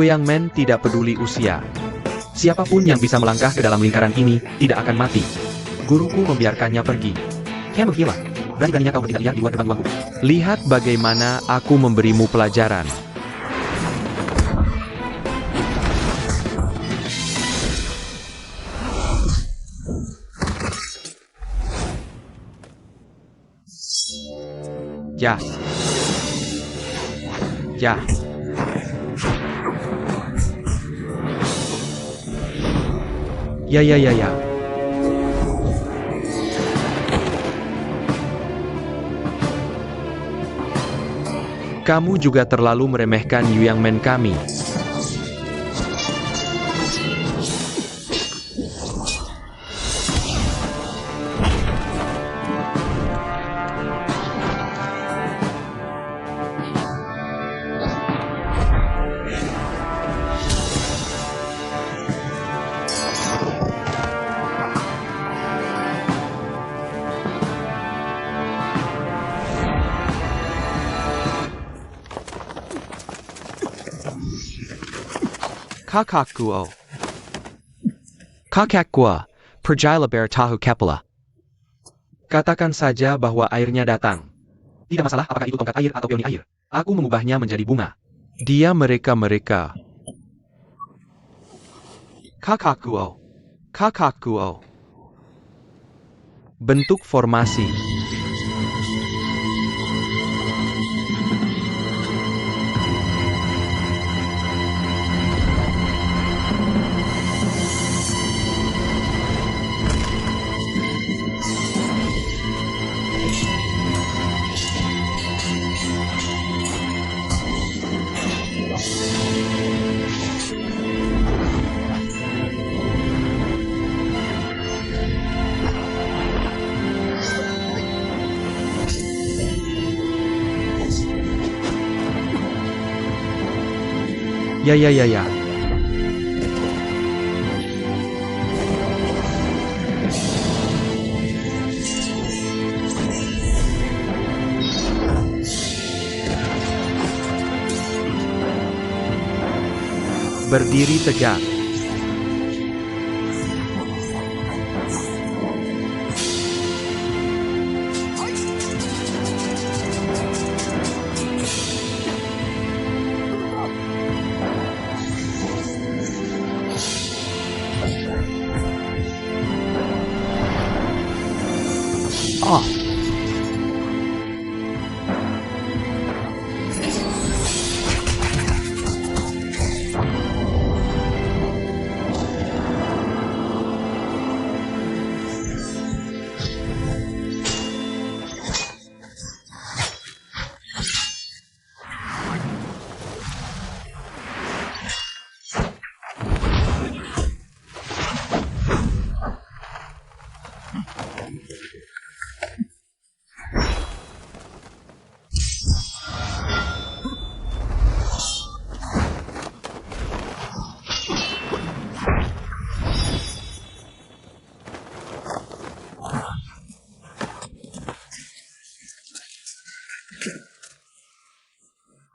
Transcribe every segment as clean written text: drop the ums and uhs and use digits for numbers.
Yang Men tidak peduli usia. Siapapun yang bisa melangkah ke dalam lingkaran ini, tidak akan mati. Guruku membiarkannya pergi. Kamu gila. Berani-beraninya kau bertindak liar di luar gerbang ruangku. Lihat bagaimana aku memberimu pelajaran. Ya. Ya. Ya. Kamu juga terlalu meremehkan Yang Men kami. Kakakku, pergilah bertahu kepala. Katakan saja bahwa airnya datang. Tidak masalah apakah itu tongkat air atau peoni air. Aku mengubahnya menjadi bunga. Dia mereka. Kakakku. Bentuk formasi. Ya. Berdiri tegak.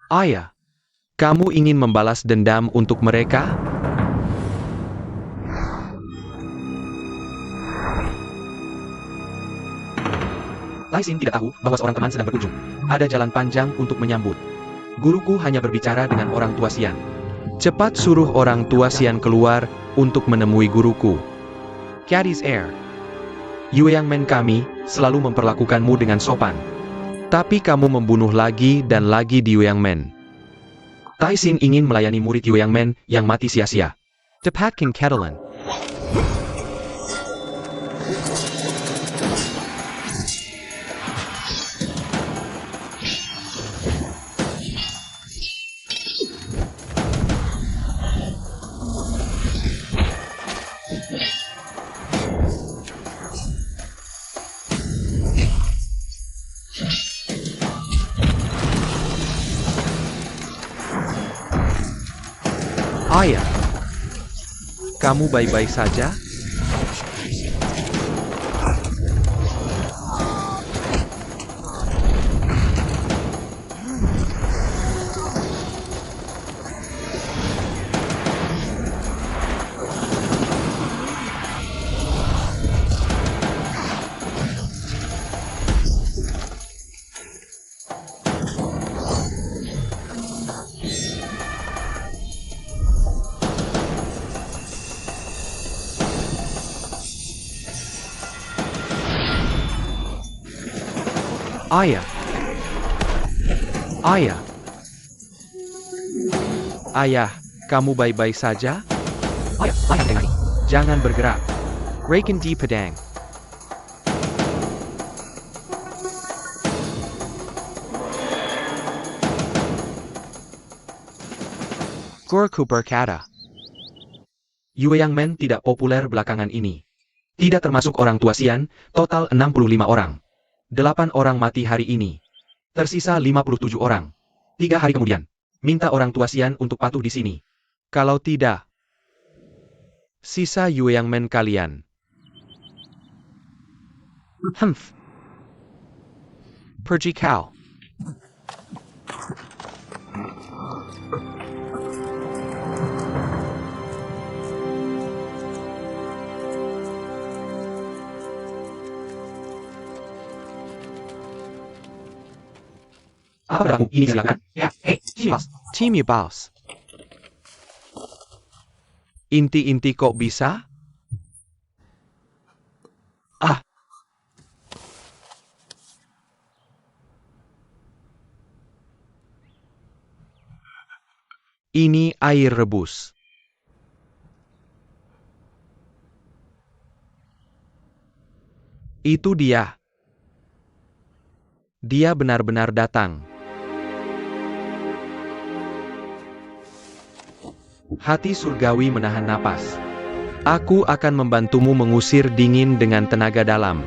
Ayah, kamu ingin membalas dendam untuk mereka? Tai Xin tidak tahu bahwa seorang teman sedang berkunjung. Ada jalan panjang untuk menyambut. Guruku hanya berbicara dengan orang tua Xian. Cepat suruh orang tua Xian keluar untuk menemui guruku. Caddy's Air. Yang Men kami selalu memperlakukanmu dengan sopan. Tapi kamu membunuh lagi dan lagi di Yang Men. Tai Xin ingin melayani murid Yang Men yang mati sia-sia. Dapatkan Catalan. Ayah, kamu baik-baik saja? Ayah. Ayah. Ayah, kamu baik-baik saja? Ayah, dengar. Jangan bergerak. Raken di pedang. Guruku berkata, Yue Yang Men tidak populer belakangan ini. Tidak termasuk orang tua Xian, total 65 orang. 8 orang mati hari ini. Tersisa 57 orang. 3 hari kemudian. Minta orang tua Xian untuk patuh di sini. Kalau tidak, sisa Yue Yang Men kalian. Humph. Pergi kau. Apa padamu? Ini silakan. Ya, hei, sini bos. Sini bos. Inti-inti kok bisa? Ah. Ini air rebus. Itu dia. Dia benar-benar datang. Hati surgawi menahan napas. Aku akan membantumu mengusir dingin dengan tenaga dalam.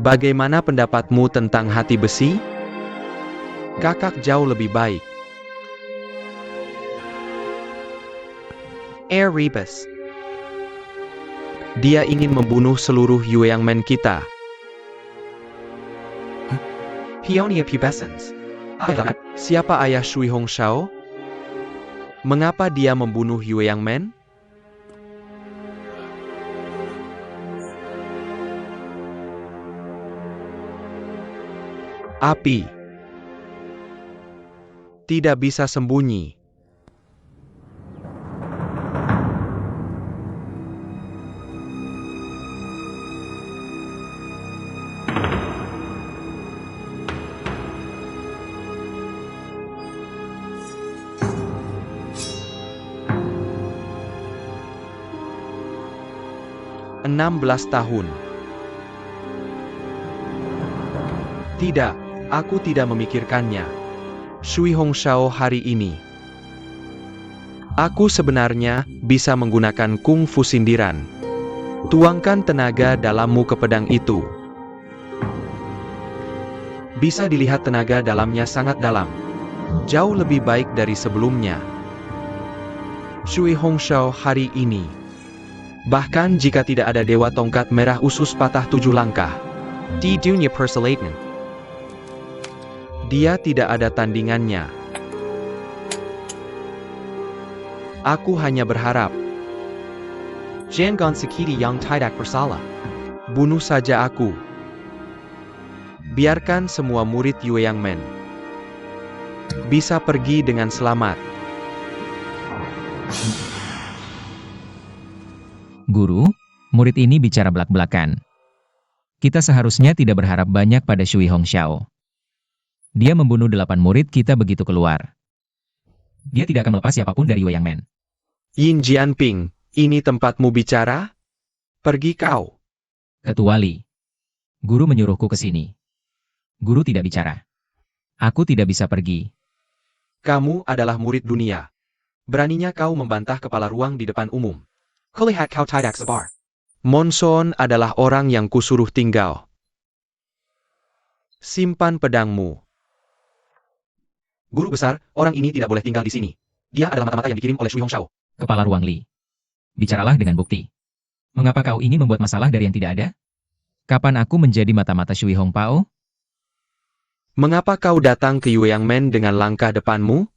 Bagaimana pendapatmu tentang hati besi? Kakak jauh lebih baik. Air Rebus. Dia ingin membunuh seluruh Yue Yang Men kita. Pionia Pubescens. Siapa ayah Shui Hongxiao? Mengapa dia membunuh Yue Yang Men? Api. Tidak bisa sembunyi. Enam belas tahun. Tidak. Aku tidak memikirkannya. Shui Hongxiao hari ini. Aku sebenarnya bisa menggunakan kungfu sindiran. Tuangkan tenaga dalammu ke pedang itu. Bisa dilihat tenaga dalamnya sangat dalam. Jauh lebih baik dari sebelumnya. Shui Hongxiao hari ini. Bahkan jika tidak ada Dewa Tongkat Merah Usus Patah 7 langkah. Di dunia persilatan. Dia tidak ada tandingannya. Aku hanya berharap. Jangan sakiti yang tidak bersalah. Bunuh saja aku. Biarkan semua murid Yue Yang Men bisa pergi dengan selamat. Guru, murid ini bicara belak-belakan. Kita seharusnya tidak berharap banyak pada Shui Hongxiao. Dia membunuh 8 murid kita begitu keluar. Dia tidak akan melepas siapapun dari Yue Yang Men. Yin Jianping, ini tempatmu bicara? Pergi kau. Kecuali, guru menyuruhku ke sini. Guru tidak bicara. Aku tidak bisa pergi. Kamu adalah murid dunia. Beraninya kau membantah kepala ruang di depan umum. Kulihat kau tidak sabar. Monson adalah orang yang kusuruh tinggal. Simpan pedangmu. Guru besar, orang ini tidak boleh tinggal di sini. Dia adalah mata-mata yang dikirim oleh Shui Hongshao. Kepala Ruang Li. Bicaralah dengan bukti. Mengapa kau ingin membuat masalah dari yang tidak ada? Kapan aku menjadi mata-mata Shui Hongpao? Mengapa kau datang ke Yueyangmen dengan langkah depanmu?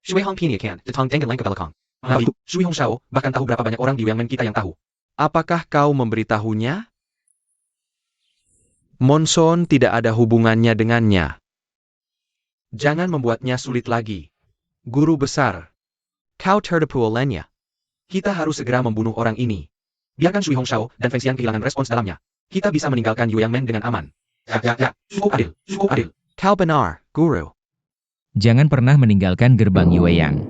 Shui Hong Pini kan, Detang dengan langkah belakang. Lalu, Shui Hongshao bahkan tahu berapa banyak orang di Yueyangmen kita yang tahu. Apakah kau memberitahunya? Monson tidak ada hubungannya dengannya. Jangan membuatnya sulit lagi. Guru besar. Kau tertipu olehnya. Kita harus segera membunuh orang ini. Biarkan Shui Hongshao dan Feng Xian kehilangan respons dalamnya. Kita bisa meninggalkan Yueyangmen dengan aman. Ya. Cukup adil, cukup adil. Kau benar, Guru. Jangan pernah meninggalkan gerbang Yueyang.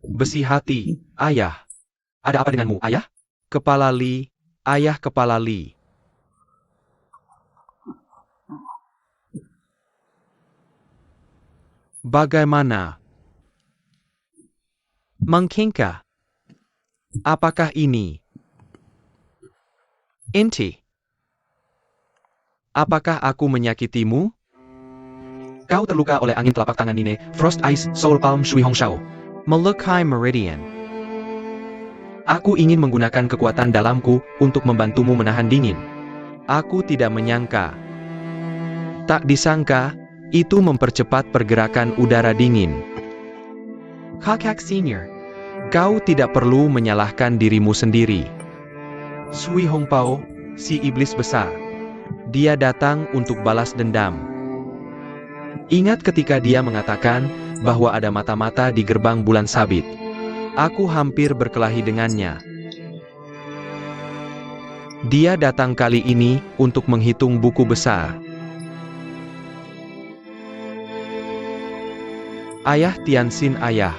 Besi hati, ayah. Ada apa denganmu, ayah? Kepala Li, ayah kepala Li. Bagaimana? Mengkingkah? Apakah ini? Inti? Apakah aku menyakitimu? Kau terluka oleh angin telapak tangan Nine, Frost Ice, Soul Palm Shui Hongshao. Melukai Meridian. Aku ingin menggunakan kekuatan dalamku untuk membantumu menahan dingin. Aku tidak menyangka. Tak disangka, itu mempercepat pergerakan udara dingin. Kakak Senior, kau tidak perlu menyalahkan dirimu sendiri. Shui Hongpao, si iblis besar. Dia datang untuk balas dendam. Ingat ketika dia mengatakan bahwa ada mata-mata di gerbang bulan sabit. Aku hampir berkelahi dengannya. Dia datang kali ini untuk menghitung buku besar. Ayah Tianxin ayah.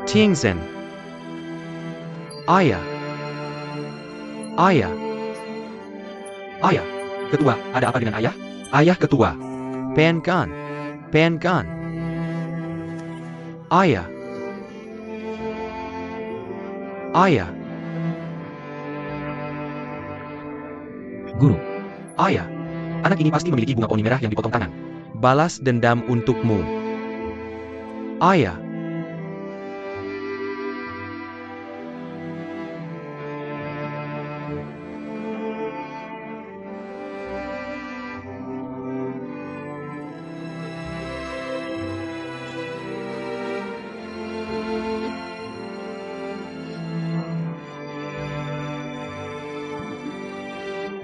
Tianxin. Ayah. Ayah. Ayah. Ketua, ada apa dengan ayah? Ayah ketua. Penkan. Penkan. Ayah. Ayah. Guru. Ayah. Anak ini pasti memiliki bunga poni merah yang dipotong tangan. Balas dendam untukmu. Ayah.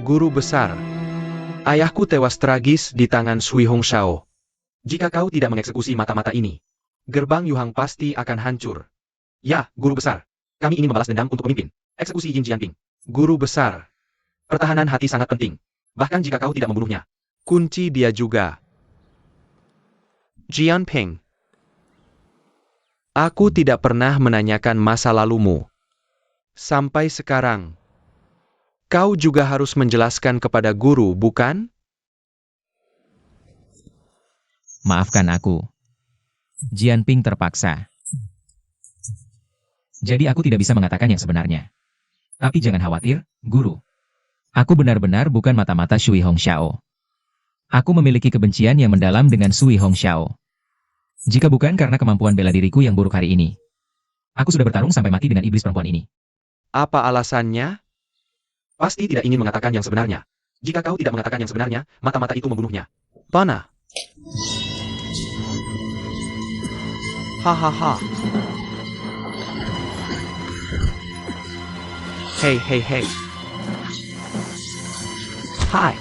Guru besar. Ayahku tewas tragis di tangan Shui Hongshao. Jika kau tidak mengeksekusi mata-mata ini, gerbang Yuhang pasti akan hancur. Ya, Guru besar. Kami ingin membalas dendam untuk pemimpin. Eksekusi Yin Jianping. Guru besar. Pertahanan hati sangat penting. Bahkan jika kau tidak membunuhnya. Kunci dia juga. Jianping. Aku tidak pernah menanyakan masa lalumu. Sampai sekarang. Kau juga harus menjelaskan kepada guru, bukan? Maafkan aku. Jianping terpaksa. Jadi aku tidak bisa mengatakan yang sebenarnya. Tapi jangan khawatir, Guru. Aku benar-benar bukan mata-mata Shui Hongshao. Aku memiliki kebencian yang mendalam dengan Shui Hongshao. Jika bukan karena kemampuan bela diriku yang buruk hari ini, aku sudah bertarung sampai mati dengan iblis perempuan ini. Apa alasannya? Pasti tidak ingin mengatakan yang sebenarnya. Jika kau tidak mengatakan yang sebenarnya, mata-mata itu membunuhnya. Pana. Hahaha. Hey. Hai.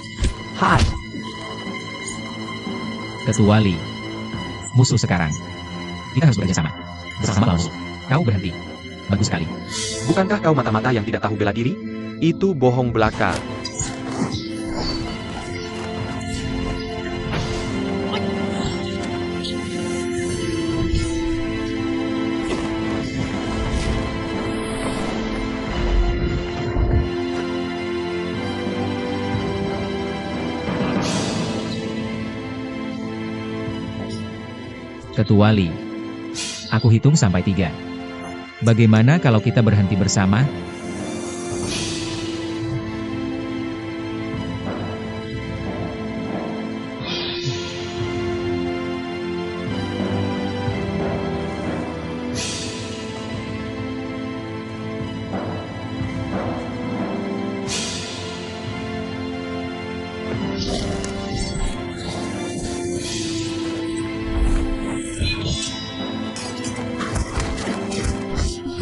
Ketua Li. Musuh sekarang. Kita harus bekerja sama. Bersama lawan musuh. Kau berhenti. Bagus sekali. Bukankah kau mata-mata yang tidak tahu bela diri? Itu bohong belaka. Ketua Li. Aku hitung sampai 3. Bagaimana kalau kita berhenti bersama?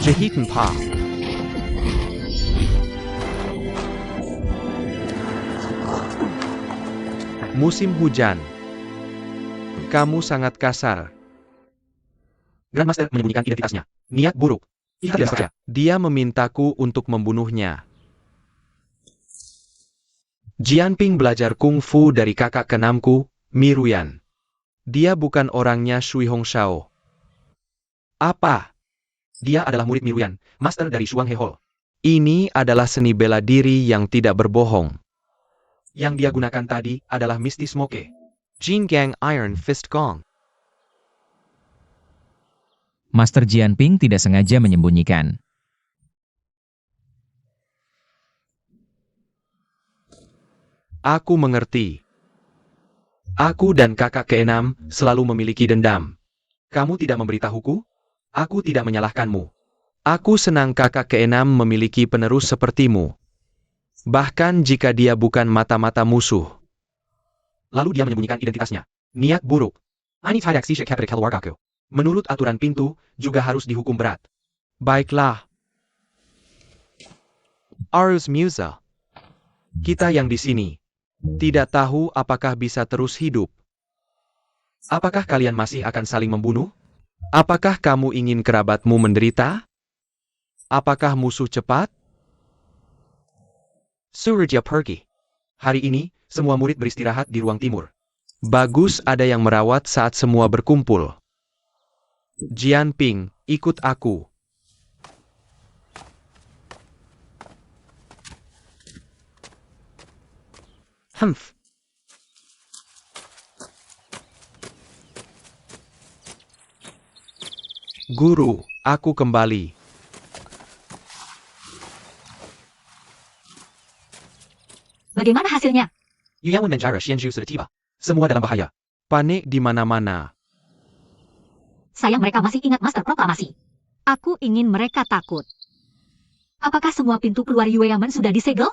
Jahitan Pa. Musim hujan. Kamu sangat kasar. Grandmaster menyembunyikan identitasnya. Niat buruk. Kita tidak percaya. Dia memintaku untuk membunuhnya. Jianping belajar kungfu dari kakak keenamku, Mi Ruyan. Dia bukan orangnya Shui Hongxiao. Apa? Dia adalah murid Mi Ruyan, master dari Shuang He Hall. Ini adalah seni bela diri yang tidak berbohong. Yang dia gunakan tadi adalah Misty Smoke. Jin Gang Iron Fist Gong. Master Jianping tidak sengaja menyembunyikan. Aku mengerti. Aku dan kakak keenam selalu memiliki dendam. Kamu tidak memberitahuku? Aku tidak menyalahkanmu. Aku senang kakak keenam memiliki penerus sepertimu. Bahkan jika dia bukan mata-mata musuh. Lalu dia menyembunyikan identitasnya. Niat buruk. Ani tidak sisya kepada keluargaku. Menurut aturan pintu, juga harus dihukum berat. Baiklah. Arus Musa. Kita yang di sini. Tidak tahu apakah bisa terus hidup. Apakah kalian masih akan saling membunuh? Apakah kamu ingin kerabatmu menderita? Apakah musuh cepat? Surya pergi. Hari ini, semua murid beristirahat di ruang timur. Bagus ada yang merawat saat semua berkumpul. Jianping, ikut aku. Humph. Guru, aku kembali. Bagaimana hasilnya? Yuang dan Jara Xianzhu sudah tiba. Semua dalam bahaya. Panik di mana-mana. Sayang mereka masih ingat master proklamasi. Aku ingin mereka takut. Apakah semua pintu keluar Yueyamen sudah disegel?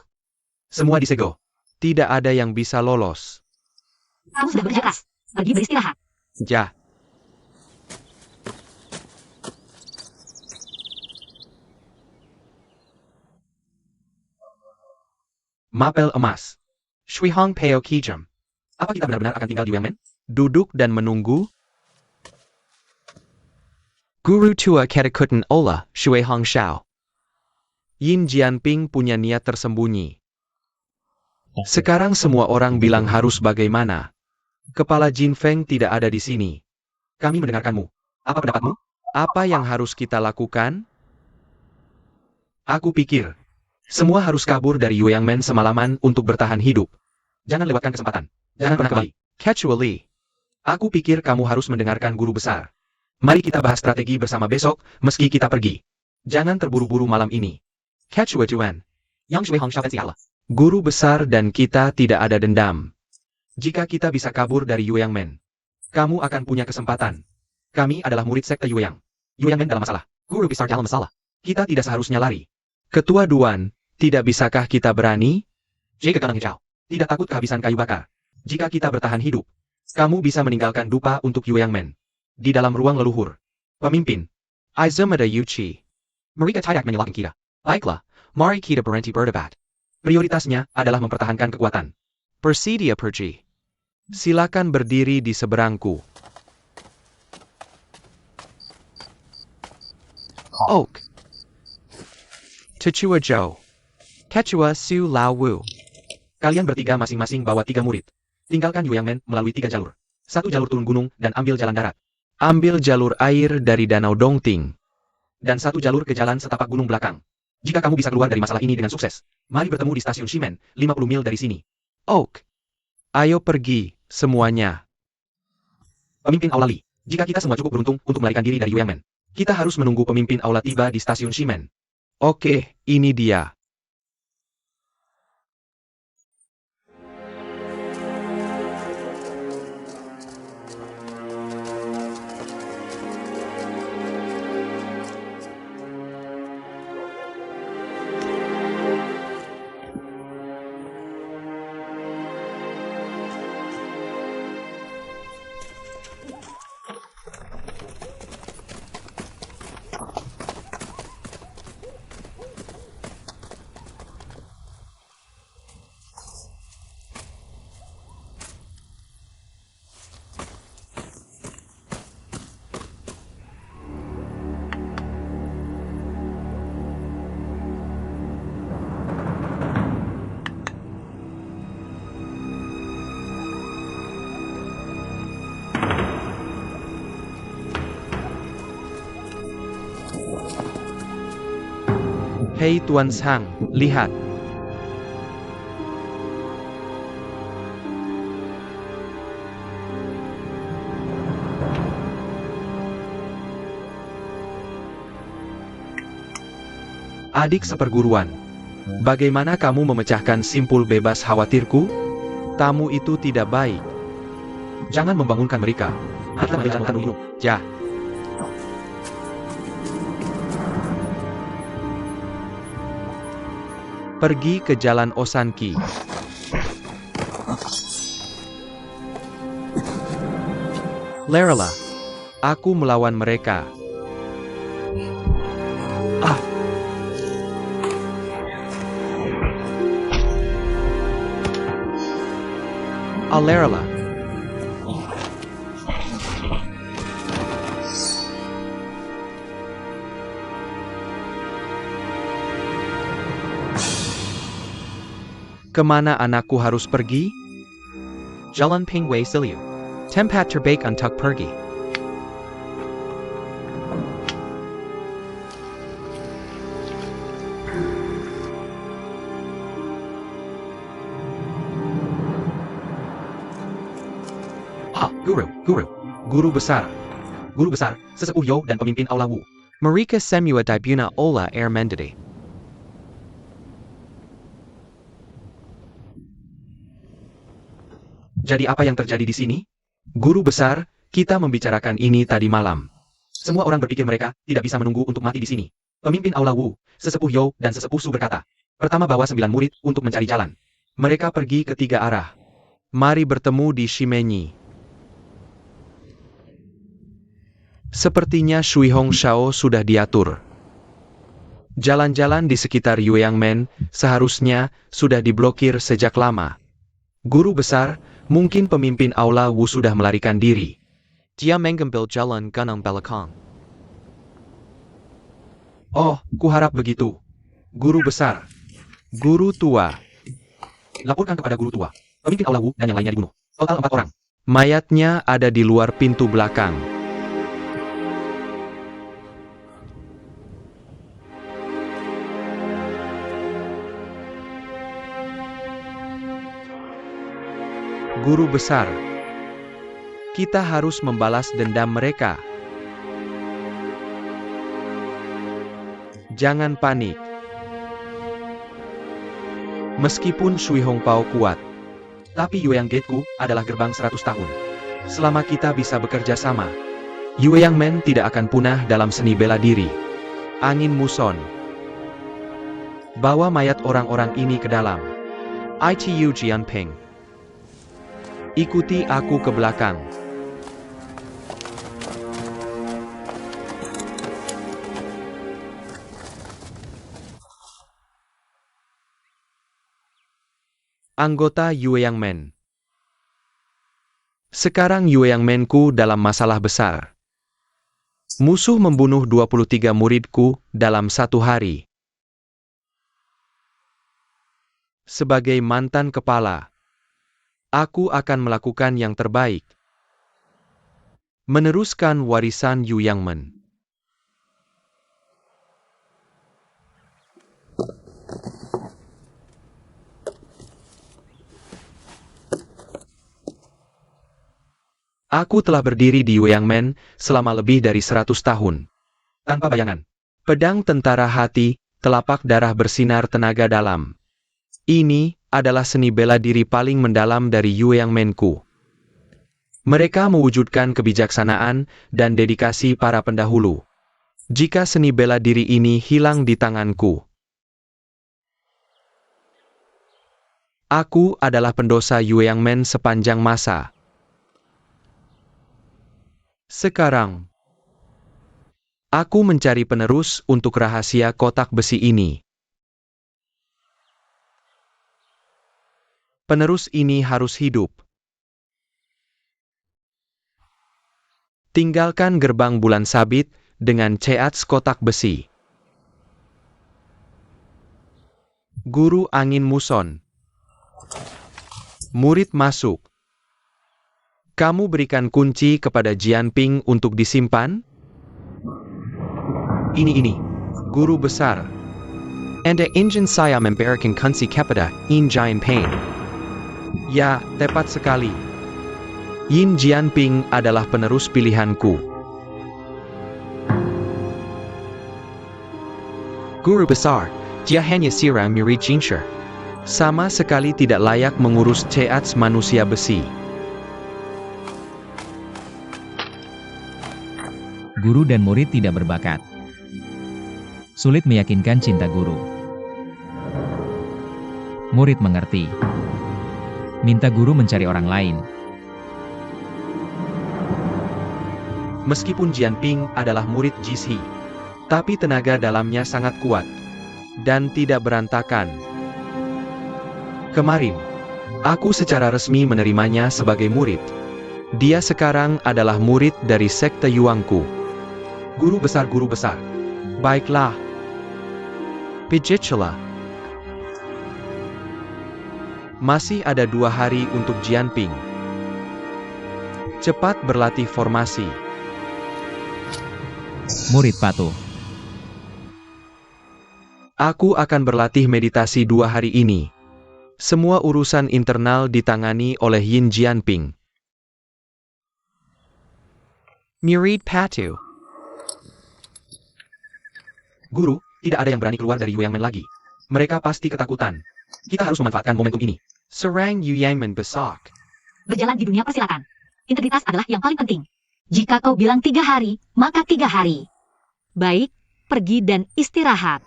Semua disegel. Tidak ada yang bisa lolos. Kamu sudah bekerja keras. Pergi beristirahat. Ja. Mapel emas. Shui Hong Peo Kijam. Apa kita benar-benar akan tinggal di Yangmen? Duduk dan menunggu. Guru tua Ketakuten Ola, Shui Hong Xiao. Yin Jianping punya niat tersembunyi. Sekarang semua orang bilang harus bagaimana. Kepala Jin Feng tidak ada di sini. Kami mendengarkanmu. Apa pendapatmu? Apa yang harus kita lakukan? Aku pikir. Semua harus kabur dari Yuangmen semalaman untuk bertahan hidup. Jangan lewatkan kesempatan. Jangan pernah kembali. Casually. Aku pikir kamu harus mendengarkan guru besar. Mari kita bahas strategi bersama besok, meski kita pergi. Jangan terburu-buru malam ini. Casual Tuan. Yang Shui Hong Xiao Allah. Guru besar dan kita tidak ada dendam. Jika kita bisa kabur dari Yuangmen, kamu akan punya kesempatan. Kami adalah murid sekte Yuang. Yuangmen dalam masalah. Guru besar dalam masalah. Kita tidak seharusnya lari. Ketua Duan, tidak bisakah kita berani? Jika Ganang Hijau, tidak takut kehabisan kayu bakar. Jika kita bertahan hidup, kamu bisa meninggalkan dupa untuk Yuangmen. Di dalam ruang leluhur. Pemimpin. Izumada Yuchi. Mereka tidak menyalahkan kita. Baiklah, mari kita berhenti berdebat. Prioritasnya adalah mempertahankan kekuatan. Persidia pergi. Silakan berdiri di seberangku. Oak. Techua Zhou. Kechua Su Lao Wu. Kalian bertiga masing-masing bawa 3 murid. Tinggalkan Yuangmen melalui 3 jalur. 1 jalur turun gunung dan ambil jalan darat. Ambil jalur air dari Danau Dongting. Dan 1 jalur ke jalan setapak gunung belakang. Jika kamu bisa keluar dari masalah ini dengan sukses, mari bertemu di stasiun Shimen, 50 mil dari sini. Oak. Ayo pergi, semuanya. Pemimpin Aula Li. Jika kita semua cukup beruntung untuk melarikan diri dari Yuangmen, kita harus menunggu pemimpin Aula tiba di stasiun Shimen. Oke, ini dia. Hei Tuan Sang, lihat. Adik seperguruan, bagaimana kamu memecahkan simpul bebas khawatirku? Tamu itu tidak baik. Jangan membangunkan mereka. Ya. Pergi ke jalan Osanki. Lerela, aku melawan mereka. Alerela. Kemana anakku harus pergi? Jalan Pingway Siliu. Tempat terbaik untuk pergi. Guru besar. Guru besar, sesepuh Yo dan pemimpin Aula Wu. Mereka semua dibina oleh Air Mendede. Jadi apa yang terjadi di sini? Guru besar, kita membicarakan ini tadi malam. Semua orang berpikir mereka tidak bisa menunggu untuk mati di sini. Pemimpin Aula Wu, sesepuh Yo dan sesepuh Su berkata, pertama bawa 9 murid untuk mencari jalan. Mereka pergi ke 3 arah. Mari bertemu di Shimenyi. Sepertinya Shui Hong Shao sudah diatur. Jalan-jalan di sekitar Yueyangmen seharusnya sudah diblokir sejak lama. Guru besar, mungkin pemimpin Aula Wu sudah melarikan diri. Dia mengambil jalan Gunung Belakang. Oh, kuharap begitu. Guru besar. Guru tua. Laporkan kepada guru tua. Pemimpin Aula Wu dan yang lainnya dibunuh. Total 4 orang. Mayatnya ada di luar pintu belakang. Guru besar, kita harus membalas dendam mereka. Jangan panik. Meskipun Shui Hong Pao kuat, tapi Yueyang Gate-ku adalah gerbang 100 tahun. Selama kita bisa bekerja sama, Yueyangmen tidak akan punah dalam seni bela diri. Angin muson. Bawa mayat orang-orang ini ke dalam. ITU Jianping. Ikuti aku ke belakang. Anggota Yueyangmen. Sekarang Yueyangmenku dalam masalah besar. Musuh membunuh 23 muridku dalam 1 hari. Sebagai mantan kepala, aku akan melakukan yang terbaik. Meneruskan warisan Yueyangmen. Aku telah berdiri di Yueyangmen selama lebih dari 100 tahun. Tanpa bayangan. Pedang tentara hati, telapak darah bersinar tenaga dalam. Ini adalah seni bela diri paling mendalam dari Yueyangmenku. Mereka mewujudkan kebijaksanaan dan dedikasi para pendahulu. Jika seni bela diri ini hilang di tanganku, aku adalah pendosa Yueyangmen sepanjang masa. Sekarang, aku mencari penerus untuk rahasia kotak besi ini. Penerus ini harus hidup. Tinggalkan gerbang bulan sabit dengan ceats kotak besi. Guru angin muson. Murid masuk. Kamu berikan kunci kepada Jianping untuk disimpan? Ini. Guru besar. Anda ingin saya memberikan kunci kepada Yin Jianping? Ya, tepat sekali. Yin Jianping adalah penerus pilihanku. Guru besar, dia hanya seorang murid Jinsher. Sama sekali tidak layak mengurus ceats manusia besi. Guru dan murid tidak berbakat. Sulit meyakinkan cinta guru. Murid mengerti. Minta guru mencari orang lain. Meskipun Jianping adalah murid Jizhi, tapi tenaga dalamnya sangat kuat dan tidak berantakan. Kemarin, aku secara resmi menerimanya sebagai murid. Dia sekarang adalah murid dari sekte Yuangku. Guru besar. Baiklah. Pijitlah. Masih ada 2 hari untuk Jianping. Cepat berlatih formasi. Murid patuh. Aku akan berlatih meditasi 2 hari ini. Semua urusan internal ditangani oleh Yin Jianping. Murid patuh. Guru, tidak ada yang berani keluar dari Yu Yangmen lagi. Mereka pasti ketakutan. Kita harus memanfaatkan momentum ini. Serang Yu Yangmen besok. Berjalan di dunia persilakan. Integritas adalah yang paling penting. Jika kau bilang 3 hari, maka 3 hari. Baik, pergi dan istirahat.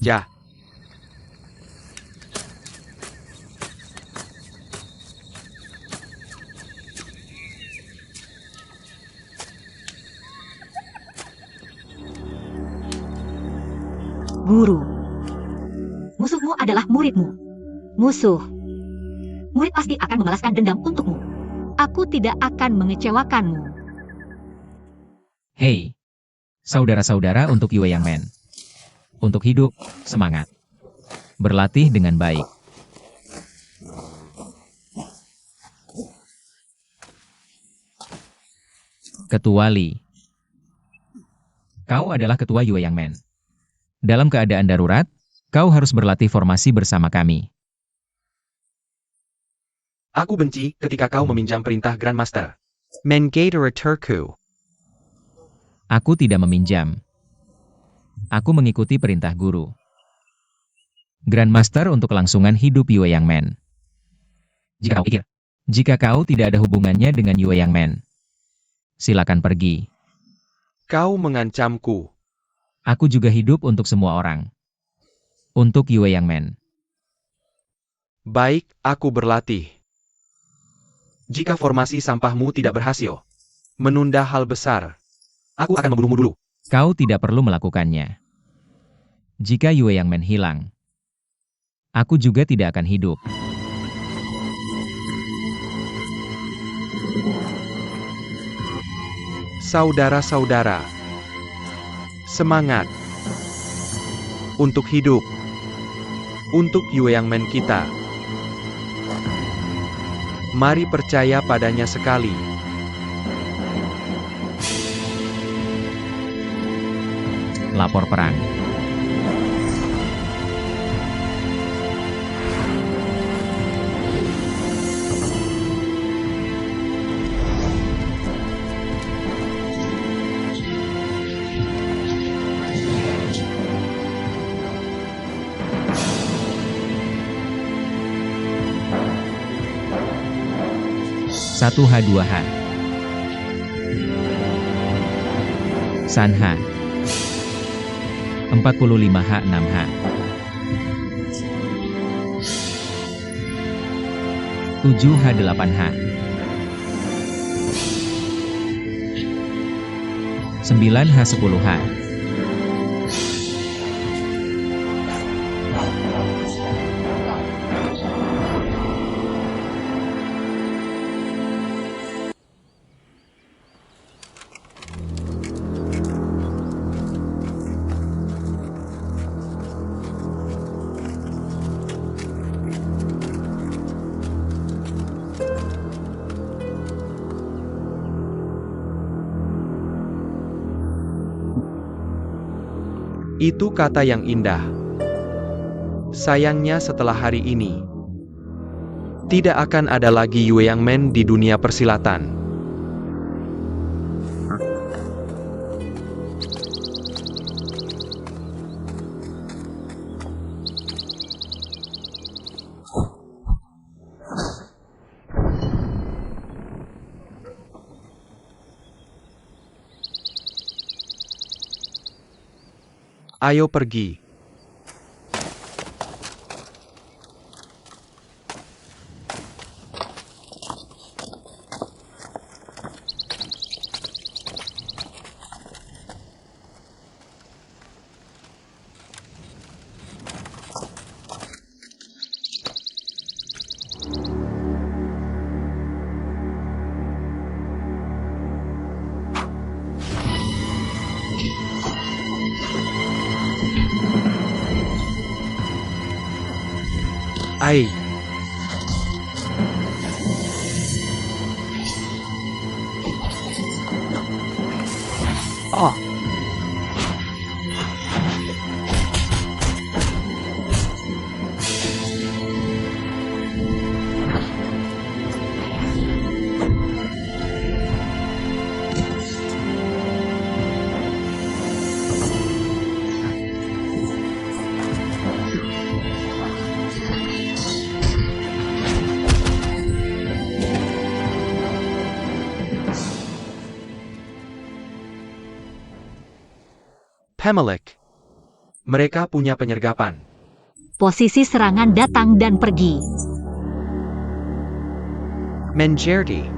Ya. Guru. Musuhmu adalah muridmu. Musuh. Murid pasti akan membalaskan dendam untukmu. Aku tidak akan mengecewakanmu. Hei, saudara-saudara untuk Yue Yangmen. Untuk hidup, semangat. Berlatih dengan baik. Ketua Li. Kau adalah ketua Yue Yangmen. Dalam keadaan darurat, kau harus berlatih formasi bersama kami. Aku benci ketika kau meminjam perintah Grandmaster. Mengadara Turku. Aku tidak meminjam. Aku mengikuti perintah guru. Grandmaster untuk kelangsungan hidup Yue Yangmen. Jika kau tidak ada hubungannya dengan Yue Yangmen, silakan pergi. Kau mengancamku. Aku juga hidup untuk semua orang. Untuk Yue Yangmen. Baik, aku berlatih. Jika formasi sampahmu tidak berhasil, menunda hal besar, aku akan membunuhmu dulu. Kau tidak perlu melakukannya. Jika Yue Yangmen hilang, aku juga tidak akan hidup. Saudara-saudara, semangat untuk hidup, untuk Yue Yangmen kita. Mari percaya padanya sekali. Lapor perang. Satu H2H. Sanha. 45H6H. 7H8H. 9H10H. Itu kata yang indah. Sayangnya setelah hari ini, tidak akan ada lagi Yue Yang Men di dunia persilatan. Ayo pergi. Ai. Oh. Pemilik. Mereka punya penyergapan. Posisi serangan datang dan pergi. Menjadi.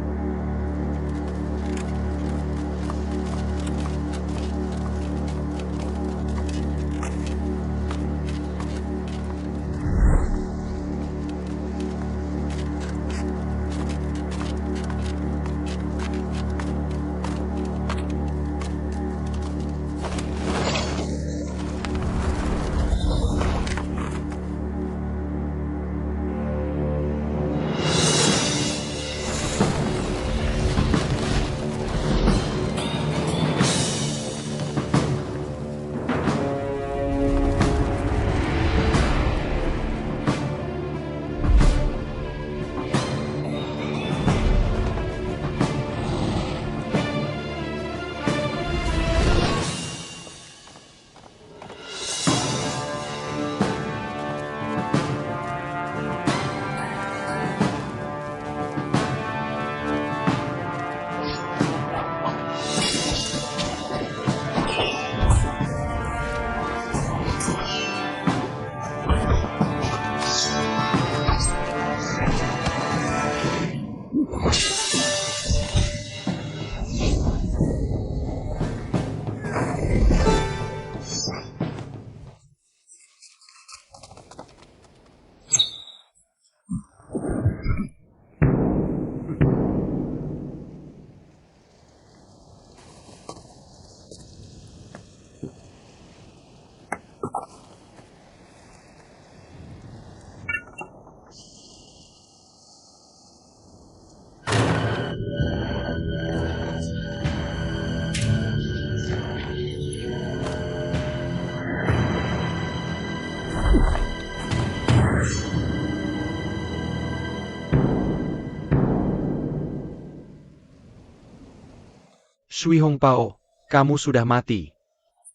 Shui Hongpao, kamu sudah mati.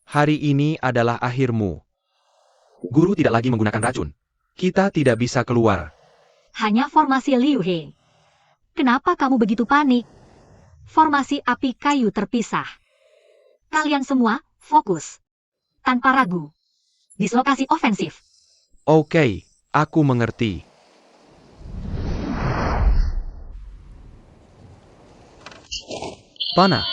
Hari ini adalah akhirmu. Guru tidak lagi menggunakan racun. Kita tidak bisa keluar. Hanya formasi Liu He. Kenapa kamu begitu panik? Formasi api kayu terpisah. Kalian semua fokus. Tanpa ragu. Dislokasi ofensif. Oke, aku mengerti. Panah.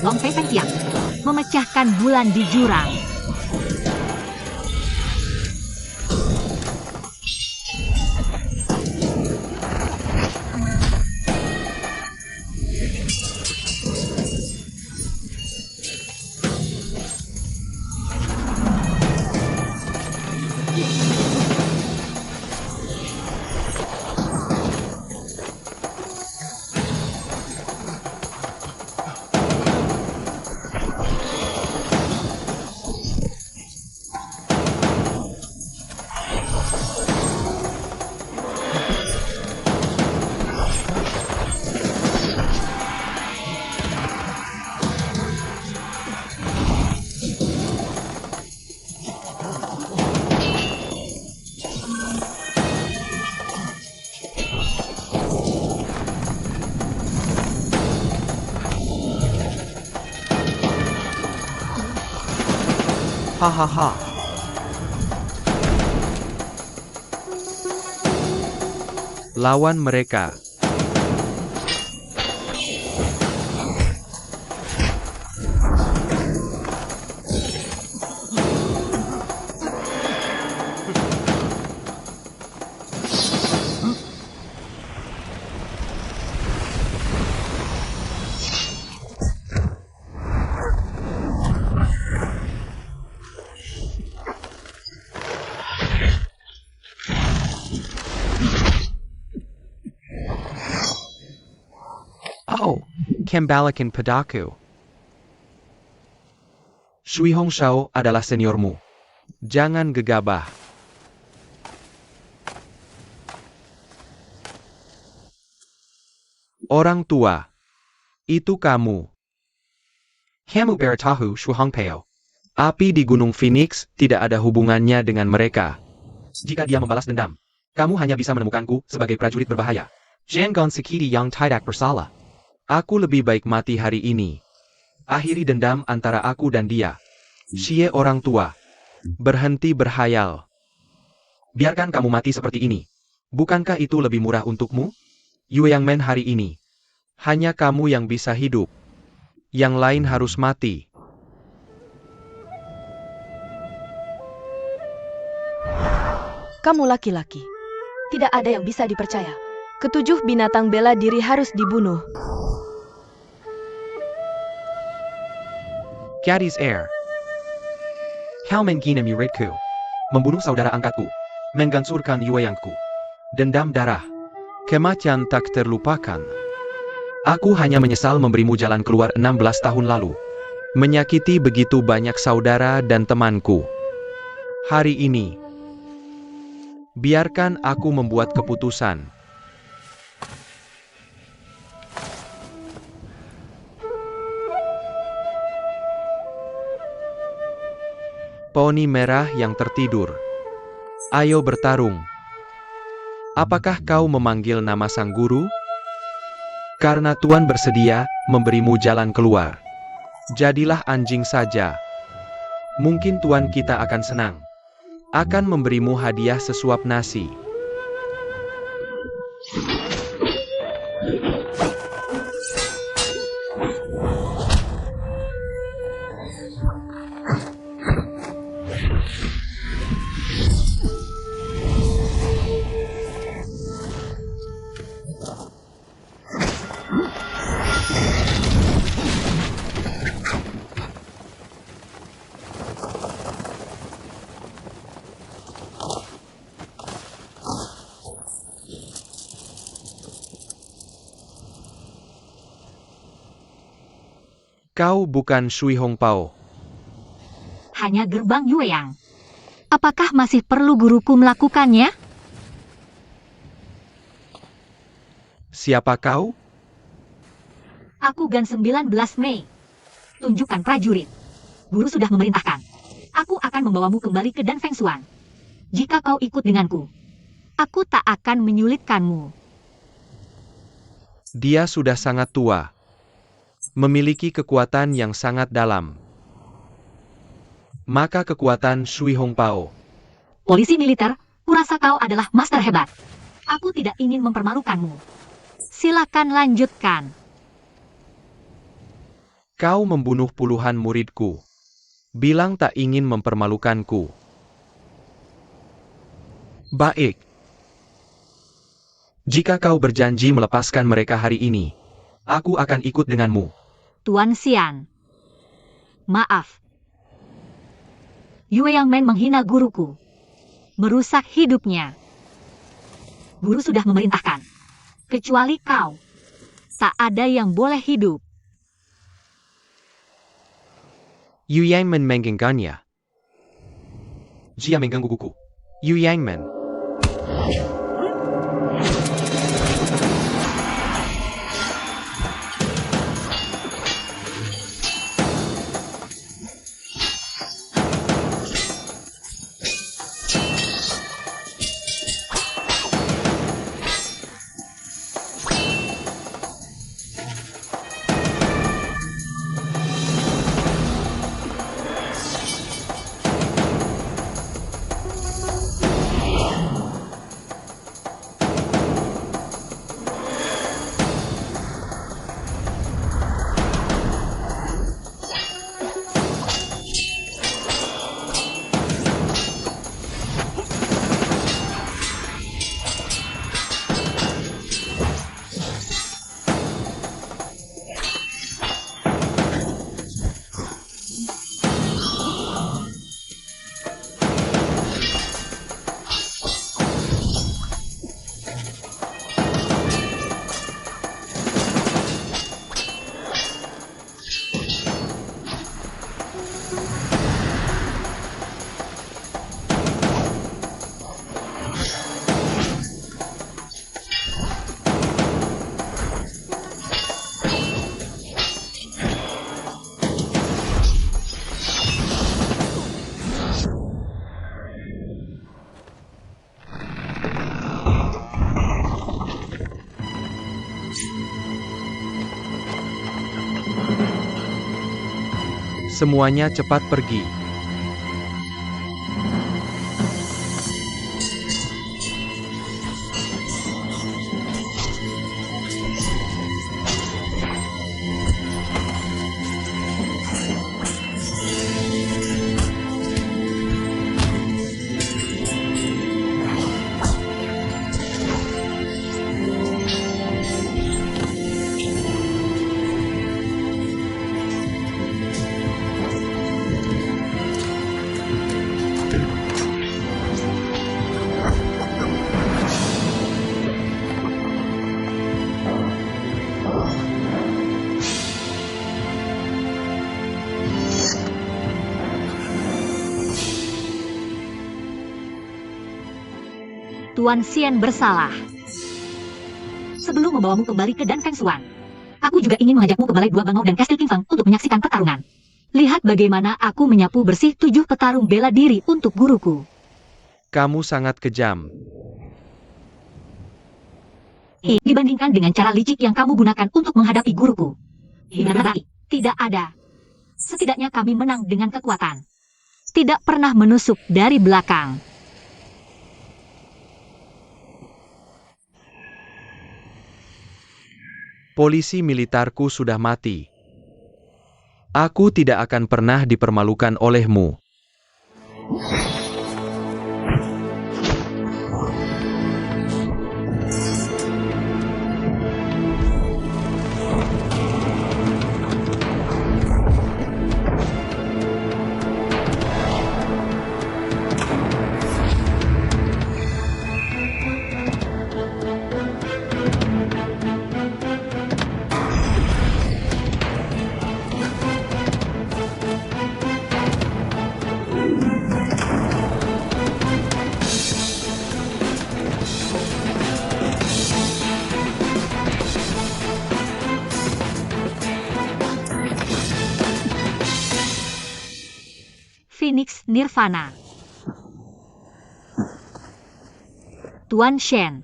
Long Fei Feng Tiang, memecahkan bulan di jurang. Hahaha. Lawan mereka. Oh, kembalikan padaku. Shui Hongxiao adalah seniormu. Jangan gegabah. Orang tua. Itu kamu. Kamu beritahu Shui Hongpao. Api di Gunung Phoenix tidak ada hubungannya dengan mereka. Jika dia membalas dendam, kamu hanya bisa menemukanku sebagai prajurit berbahaya. Jangan sakiti yang tidak bersalah. Aku lebih baik mati hari ini. Akhiri dendam antara aku dan dia. Xie orang tua. Berhenti berhayal. Biarkan kamu mati seperti ini. Bukankah itu lebih murah untukmu? Yue Yang Men hari ini. Hanya kamu yang bisa hidup. Yang lain harus mati. Kamu laki-laki. Tidak ada yang bisa dipercaya. Ketujuh binatang bela diri harus dibunuh. Gadis Air. Kau menghina muridku. Membunuh saudara angkatku. Menghancurkan Yueyangku. Dendam darah. Kematian tak terlupakan. Aku hanya menyesal memberimu jalan keluar 16 tahun lalu. Menyakiti begitu banyak saudara dan temanku. Hari ini, biarkan aku membuat keputusan. Poni merah yang tertidur. Ayo bertarung. Apakah kau memanggil nama sang guru? Karena Tuan bersedia memberimu jalan keluar. Jadilah anjing saja. Mungkin Tuan kita akan senang. Akan memberimu hadiah sesuap nasi. Kau bukan Shui Hongpao. Hanya gerbang Yueyang. Apakah masih perlu guruku melakukannya? Siapa kau? Aku Gan 19 Mei. Tunjukkan prajurit. Guru sudah memerintahkan. Aku akan membawamu kembali ke Dan Feng Xuan. Jika kau ikut denganku, aku tak akan menyulitkanmu. Dia sudah sangat tua. Memiliki kekuatan yang sangat dalam. Maka kekuatan Shui Hongpao. Polisi militer, kurasa kau adalah master hebat. Aku tidak ingin mempermalukanmu. Silakan lanjutkan. Kau membunuh puluhan muridku. Bilang tak ingin mempermalukanku. Baik. Jika kau berjanji melepaskan mereka hari ini, aku akan ikut denganmu. Tuan Xian. Maaf. Yue Yang Men menghina guruku. Merusak hidupnya. Guru sudah memerintahkan. Kecuali kau. Tak ada yang boleh hidup. Yu Yangmen menggenggamnya. Jia mengganggu guruku. Yu Yangmen. Semuanya cepat pergi. Tuan Xian bersalah. Sebelum membawamu kembali ke Dan Feng Xuan, aku juga ingin mengajakmu ke Balai Dua Bangau dan Kastil King Fang untuk menyaksikan pertarungan. Lihat bagaimana aku menyapu bersih 7 petarung bela diri untuk guruku. Kamu sangat kejam. Dibandingkan dengan cara licik yang kamu gunakan untuk menghadapi guruku. Tidak ada. Setidaknya kami menang dengan kekuatan. Tidak pernah menusuk dari belakang. Polisi militerku sudah mati. Aku tidak akan pernah dipermalukan olehmu. Phoenix Nirvana. Tuan Shen.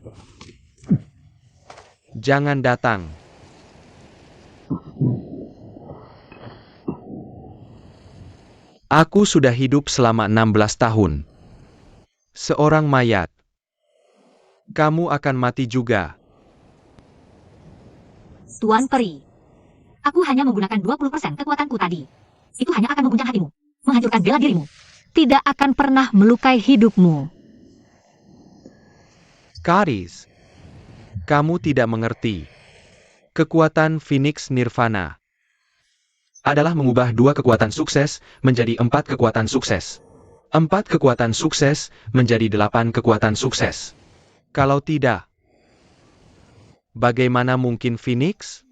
Jangan datang. Aku sudah hidup selama 16 tahun. Seorang mayat. Kamu akan mati juga. Tuan Peri. Aku hanya menggunakan 20% kekuatanku tadi. Itu hanya akan mengguncang hatimu, menghancurkan bela dirimu. Tidak akan pernah melukai hidupmu. Gadis, kamu tidak mengerti. Kekuatan Phoenix Nirvana adalah mengubah 2 kekuatan sukses menjadi 4 kekuatan sukses. 4 kekuatan sukses menjadi 8 kekuatan sukses. Kalau tidak, bagaimana mungkin Phoenix?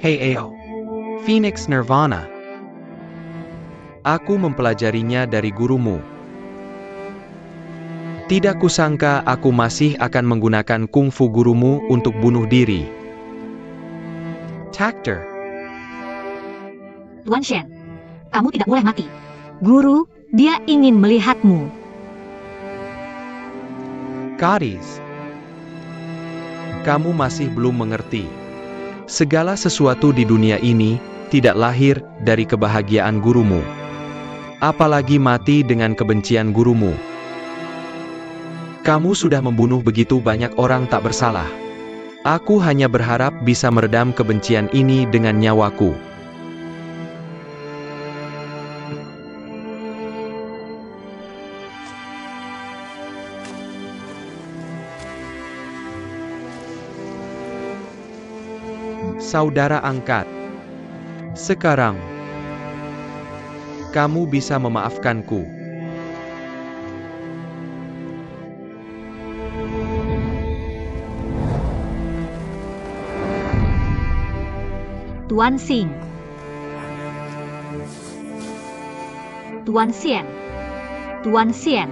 Hey Ao, Phoenix Nirvana. Aku mempelajarinya dari gurumu. Tidak kusangka aku masih akan menggunakan kungfu gurumu untuk bunuh diri. Tactor. Tuan Shen, kamu tidak boleh mati. Guru, dia ingin melihatmu. Gadis, kamu masih belum mengerti. Segala sesuatu di dunia ini tidak lahir dari kebahagiaan gurumu. Apalagi mati dengan kebencian gurumu. Kamu sudah membunuh begitu banyak orang tak bersalah. Aku hanya berharap bisa meredam kebencian ini dengan nyawaku. Saudara angkat, sekarang kamu bisa memaafkanku. Tuan Xing. Tuan Xian. Tuan Xian.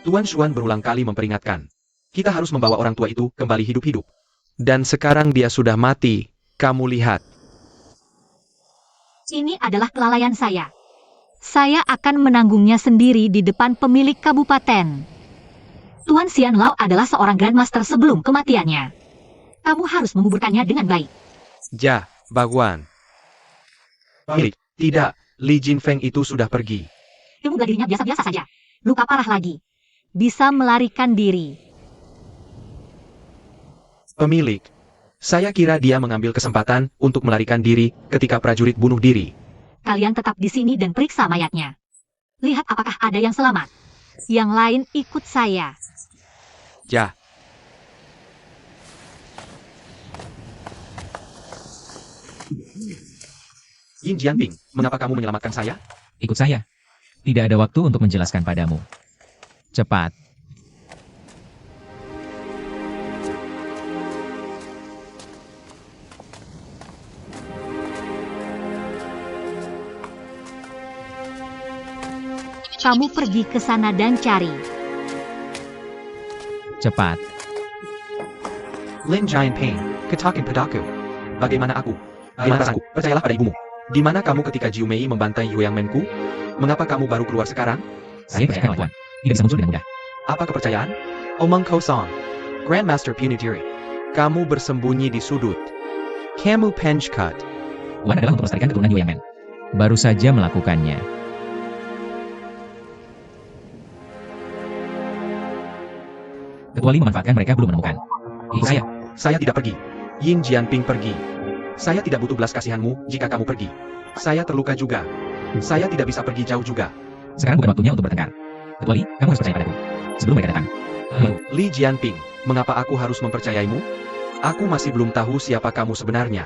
Tuan Xuan berulang kali memperingatkan. Kita harus membawa orang tua itu kembali hidup-hidup. Dan sekarang dia sudah mati, kamu lihat. Ini adalah kelalaian saya. Saya akan menanggungnya sendiri di depan pemilik kabupaten. Tuan Xian Lao adalah seorang Grandmaster sebelum kematiannya. Kamu harus menguburkannya dengan baik. Ja, Baguan. Tidak, Li Jinfeng itu sudah pergi. Ilmu bela dirinya biasa-biasa saja. Luka parah lagi. Bisa melarikan diri. Pemilik, saya kira dia mengambil kesempatan untuk melarikan diri ketika prajurit bunuh diri. Kalian tetap di sini dan periksa mayatnya. Lihat apakah ada yang selamat. Yang lain ikut saya. Ja. Yin Jianping, mengapa kamu menyelamatkan saya? Ikut saya. Tidak ada waktu untuk menjelaskan padamu. Cepat. Kamu pergi ke sana dan cari. Cepat. Lin Jianping, ketakin padaku. Bagaimana aku? Bagaimana aku? Percayalah pada ibumu. Di mana kamu ketika Jiu Mei membantai Yuang Menku? Mengapa kamu baru keluar sekarang? Saya percayakan Tuan. Tidak bisa muncul dengan mudah. Apa kepercayaan? Omong kosong. Grandmaster Punitiri. Kamu bersembunyi di sudut. Kamu penchkat. Tuan adalah untuk melestarikan keturunan Yuang Men. Baru saja melakukannya. Ketua Li memanfaatkan mereka belum menemukan. Saya tidak pergi. Yin Jianping pergi. Saya tidak butuh belas kasihanmu jika kamu pergi. Saya terluka juga. Saya tidak bisa pergi jauh juga. Sekarang bukan waktunya untuk bertengkar. Ketua Li, kamu harus percaya padaku. Sebelum mereka datang. Li Jianping, mengapa aku harus mempercayaimu? Aku masih belum tahu siapa kamu sebenarnya.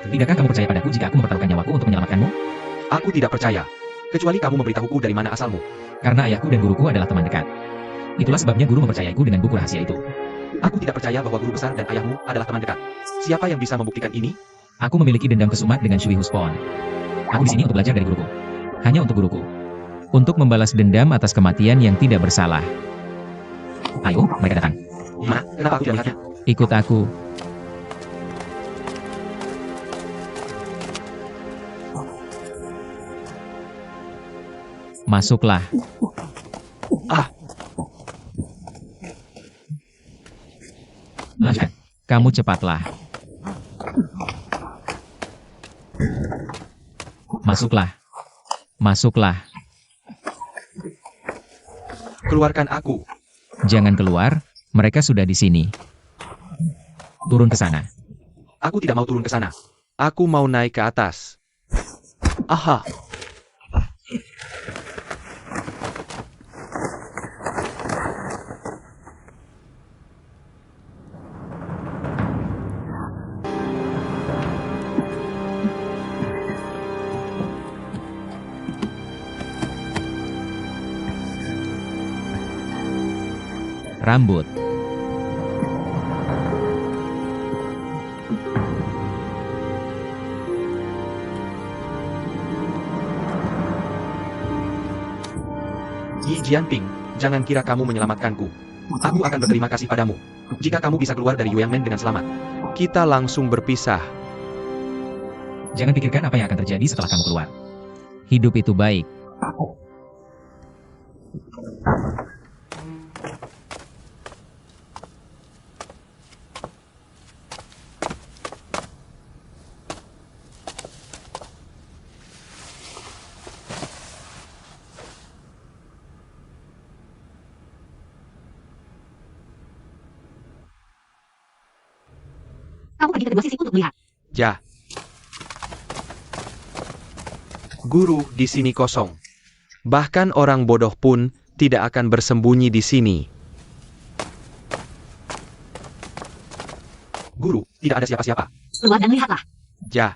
Tidakkah kamu percaya padaku jika aku mempertaruhkan nyawaku untuk menyelamatkanmu? Aku tidak percaya. Kecuali kamu memberitahuku dari mana asalmu. Karena ayahku dan guruku adalah teman dekat. Itulah sebabnya guru mempercayaiku dengan buku rahasia itu. Aku tidak percaya bahwa guru besar dan ayahmu adalah teman dekat. Siapa yang bisa membuktikan ini? Aku memiliki dendam kesumat dengan Shui Huspon. Aku di sini untuk belajar dari guruku. Hanya untuk guruku. Untuk membalas dendam atas kematian yang tidak bersalah. Ayo, mereka datang. Kenapa aku tidak melihatnya? Ikut aku. Masuklah. Ah, Kamu cepatlah. Masuklah. Masuklah. keluarkan aku. Jangan keluar, mereka sudah di sini. Turun ke sana. Aku tidak mau turun ke sana. Aku mau naik ke atas. Aha. Rambut. Yi Jianping, jangan kira kamu menyelamatkanku. Aku akan berterima kasih padamu. Jika kamu bisa keluar dari Yueyangmen dengan selamat. Kita langsung berpisah. Jangan pikirkan apa yang akan terjadi setelah kamu keluar. Hidup itu baik. Kamu pergi ke kedua sisi untuk melihat. Ya. Guru, di sini kosong. Bahkan orang bodoh pun tidak akan bersembunyi di sini. Guru, tidak ada siapa-siapa. Keluar dan lihatlah. Ya.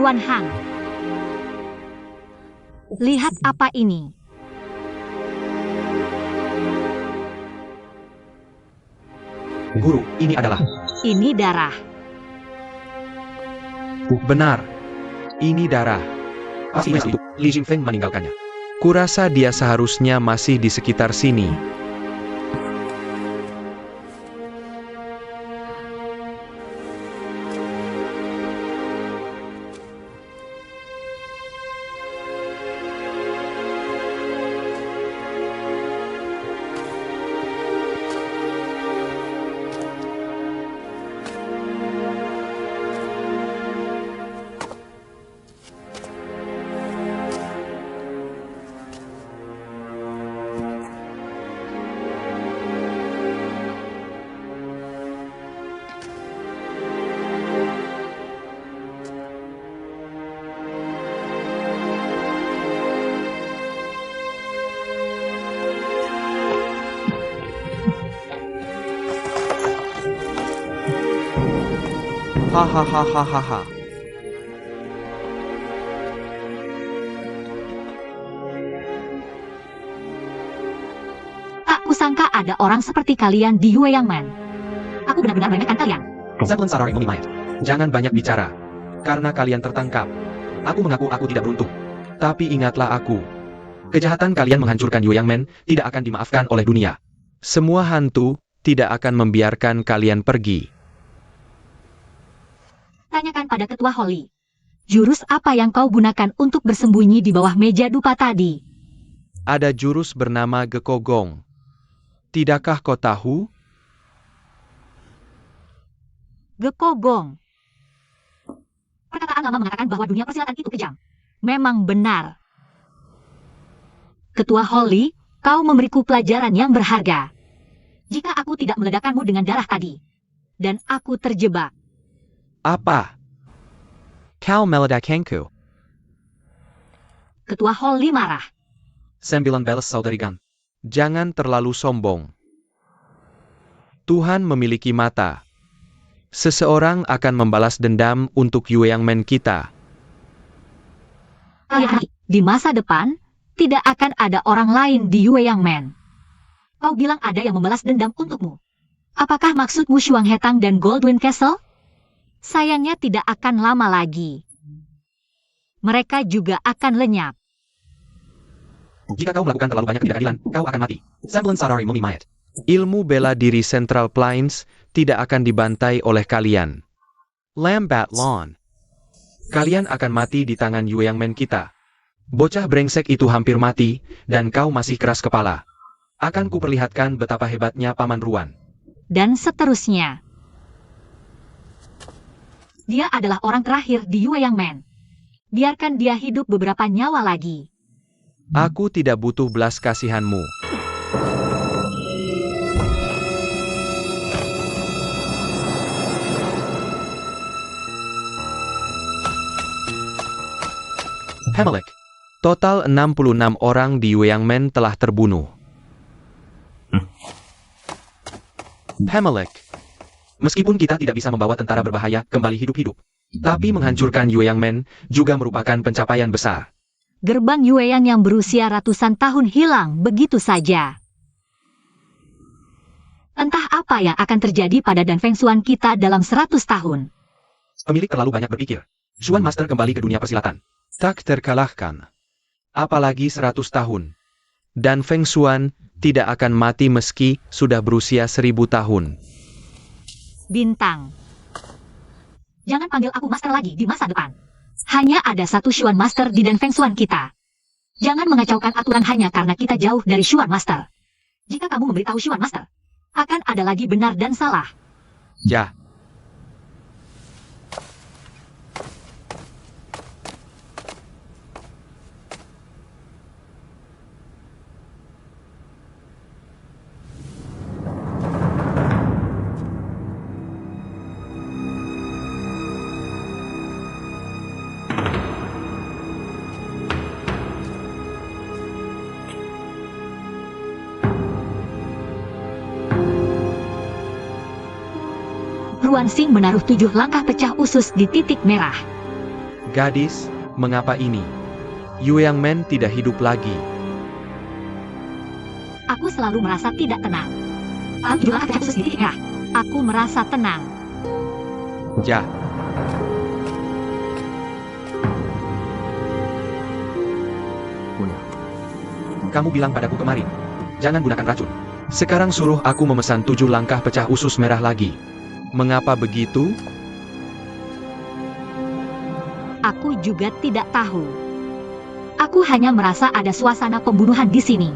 Ruan Han. Lihat apa ini. Guru, ini adalah... Ini darah. Benar. Ini darah. Pasti itu Li Jingfeng meninggalkannya. Kurasa dia seharusnya masih di sekitar sini. Hahaha. Tak kusangka ada orang seperti kalian di Yueyangmen. Aku benar-benar meremehkan kalian. Zeppelin Sarari Mayat. Jangan banyak bicara. Karena kalian tertangkap. Aku mengaku aku tidak beruntung. Tapi ingatlah aku. Kejahatan kalian menghancurkan Yueyangmen tidak akan dimaafkan oleh dunia. Semua hantu tidak akan membiarkan kalian pergi. Tanyakan pada Ketua Holly. Jurus apa yang kau gunakan untuk bersembunyi di bawah meja dupa tadi? Ada jurus bernama Gekogong. Tidakkah kau tahu? Gekogong. Perkataan lama mengatakan bahwa dunia persilatan itu kejam. Memang benar. Ketua Holly, kau memberiku pelajaran yang berharga. Jika aku tidak meledakkanmu dengan darah tadi, dan aku terjebak. Apa? Kau meledakkanku. Ketua Holly marah. 9 balas saudarigan. Jangan terlalu sombong. Tuhan memiliki mata. Seseorang akan membalas dendam untuk Yueyangmen kita. Di masa depan, tidak akan ada orang lain di Yueyangmen. Kau bilang ada yang membalas dendam untukmu. Apakah maksudmu Shuang Hetang dan Goldwyn Castle? Sayangnya tidak akan lama lagi. Mereka juga akan lenyap. Jika kau melakukan terlalu banyak ketidakadilan, kau akan mati. Semblance Sadari Mumi Mayat. Ilmu bela diri Central Plains tidak akan dibantai oleh kalian. Lambat Lawn. Kalian akan mati di tangan Yue Yang Men kita. Bocah brengsek itu hampir mati, dan kau masih keras kepala. Akan kuperlihatkan betapa hebatnya Paman Ruan. Dan seterusnya. Dia adalah orang terakhir di Yue Yang Men. Biarkan dia hidup beberapa nyawa lagi. Aku tidak butuh belas kasihanmu. Hamelek. Total 66 orang di Yue Yang Men telah terbunuh. Hamelek. Meskipun kita tidak bisa membawa tentara berbahaya kembali hidup-hidup, tapi menghancurkan Yue Yang Men juga merupakan pencapaian besar. Gerbang Yueyang yang berusia ratusan tahun hilang begitu saja. Entah apa yang akan terjadi pada Dan Feng Xuan kita dalam 100 tahun. Pemilik terlalu banyak berpikir. Xuan Master kembali ke dunia persilatan. Tak terkalahkan. Apalagi 100 tahun. Dan Feng Xuan tidak akan mati meski sudah berusia 1000 tahun. Bintang. Jangan panggil aku Master lagi di masa depan. Hanya ada satu Xuan Master di Dan Feng Xuan kita. Jangan mengacaukan aturan hanya karena kita jauh dari Xuan Master. Jika kamu memberitahu Xuan Master, akan ada lagi benar dan salah. Ya. Ruan Xing menaruh 7 langkah pecah usus di titik merah. Gadis, mengapa ini? Yue Yang Men tidak hidup lagi. Aku selalu merasa tidak tenang. Lalu 7 langkah pecah usus di titik merah. Aku merasa tenang. Ya. Kamu bilang padaku kemarin, jangan gunakan racun. Sekarang suruh aku memesan 7 langkah pecah usus merah lagi. Mengapa begitu? Aku juga tidak tahu. Aku hanya merasa ada suasana pembunuhan di sini.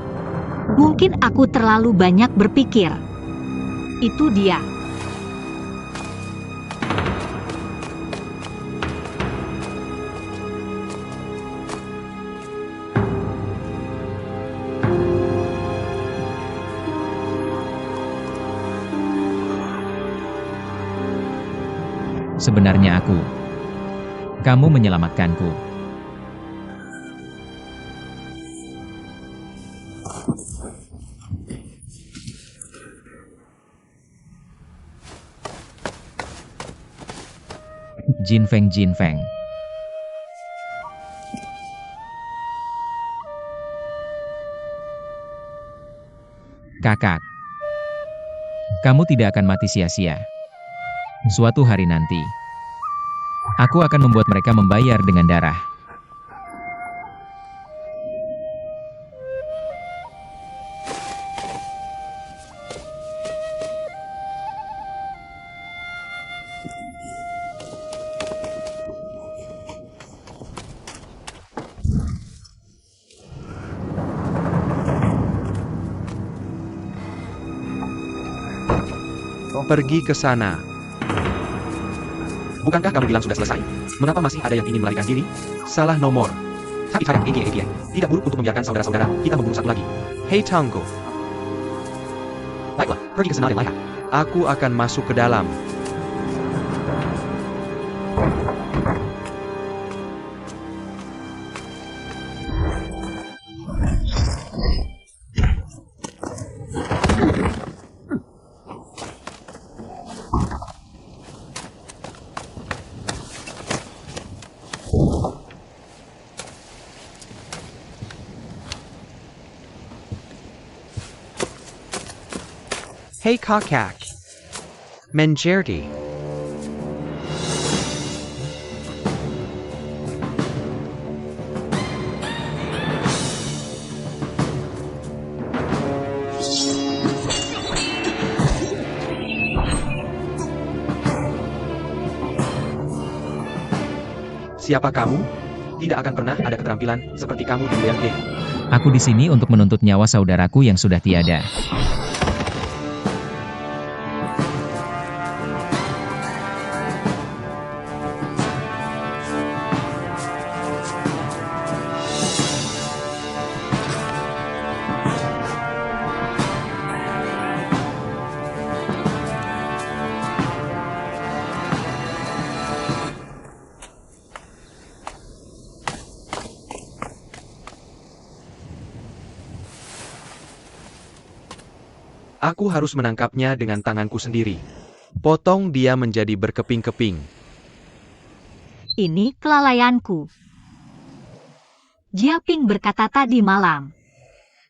Mungkin aku terlalu banyak berpikir. Itu dia. Sebenarnya aku. Kamu menyelamatkanku. Jin Feng, Jin Feng. Kakak. Kamu tidak akan mati sia-sia. Suatu hari nanti, aku akan membuat mereka membayar dengan darah. Pergi ke sana. Bukankah kamu bilang sudah selesai? Mengapa masih ada yang ingin melarikan diri? Salah nomor. Tapi sayang, APA. Tidak buruk untuk membiarkan saudara-saudara kita membunuh satu lagi. Hei Tanggo. Baiklah, pergi ke sana dan lihat. Aku akan masuk ke dalam. Hei kakak. Mencerti. Siapa kamu? Tidak akan pernah ada keterampilan seperti kamu di Liang He. Aku di sini untuk menuntut nyawa saudaraku yang sudah tiada. Aku harus menangkapnya dengan tanganku sendiri. Potong dia menjadi berkeping-keping. Ini kelalaianku. Jiaping berkata tadi malam.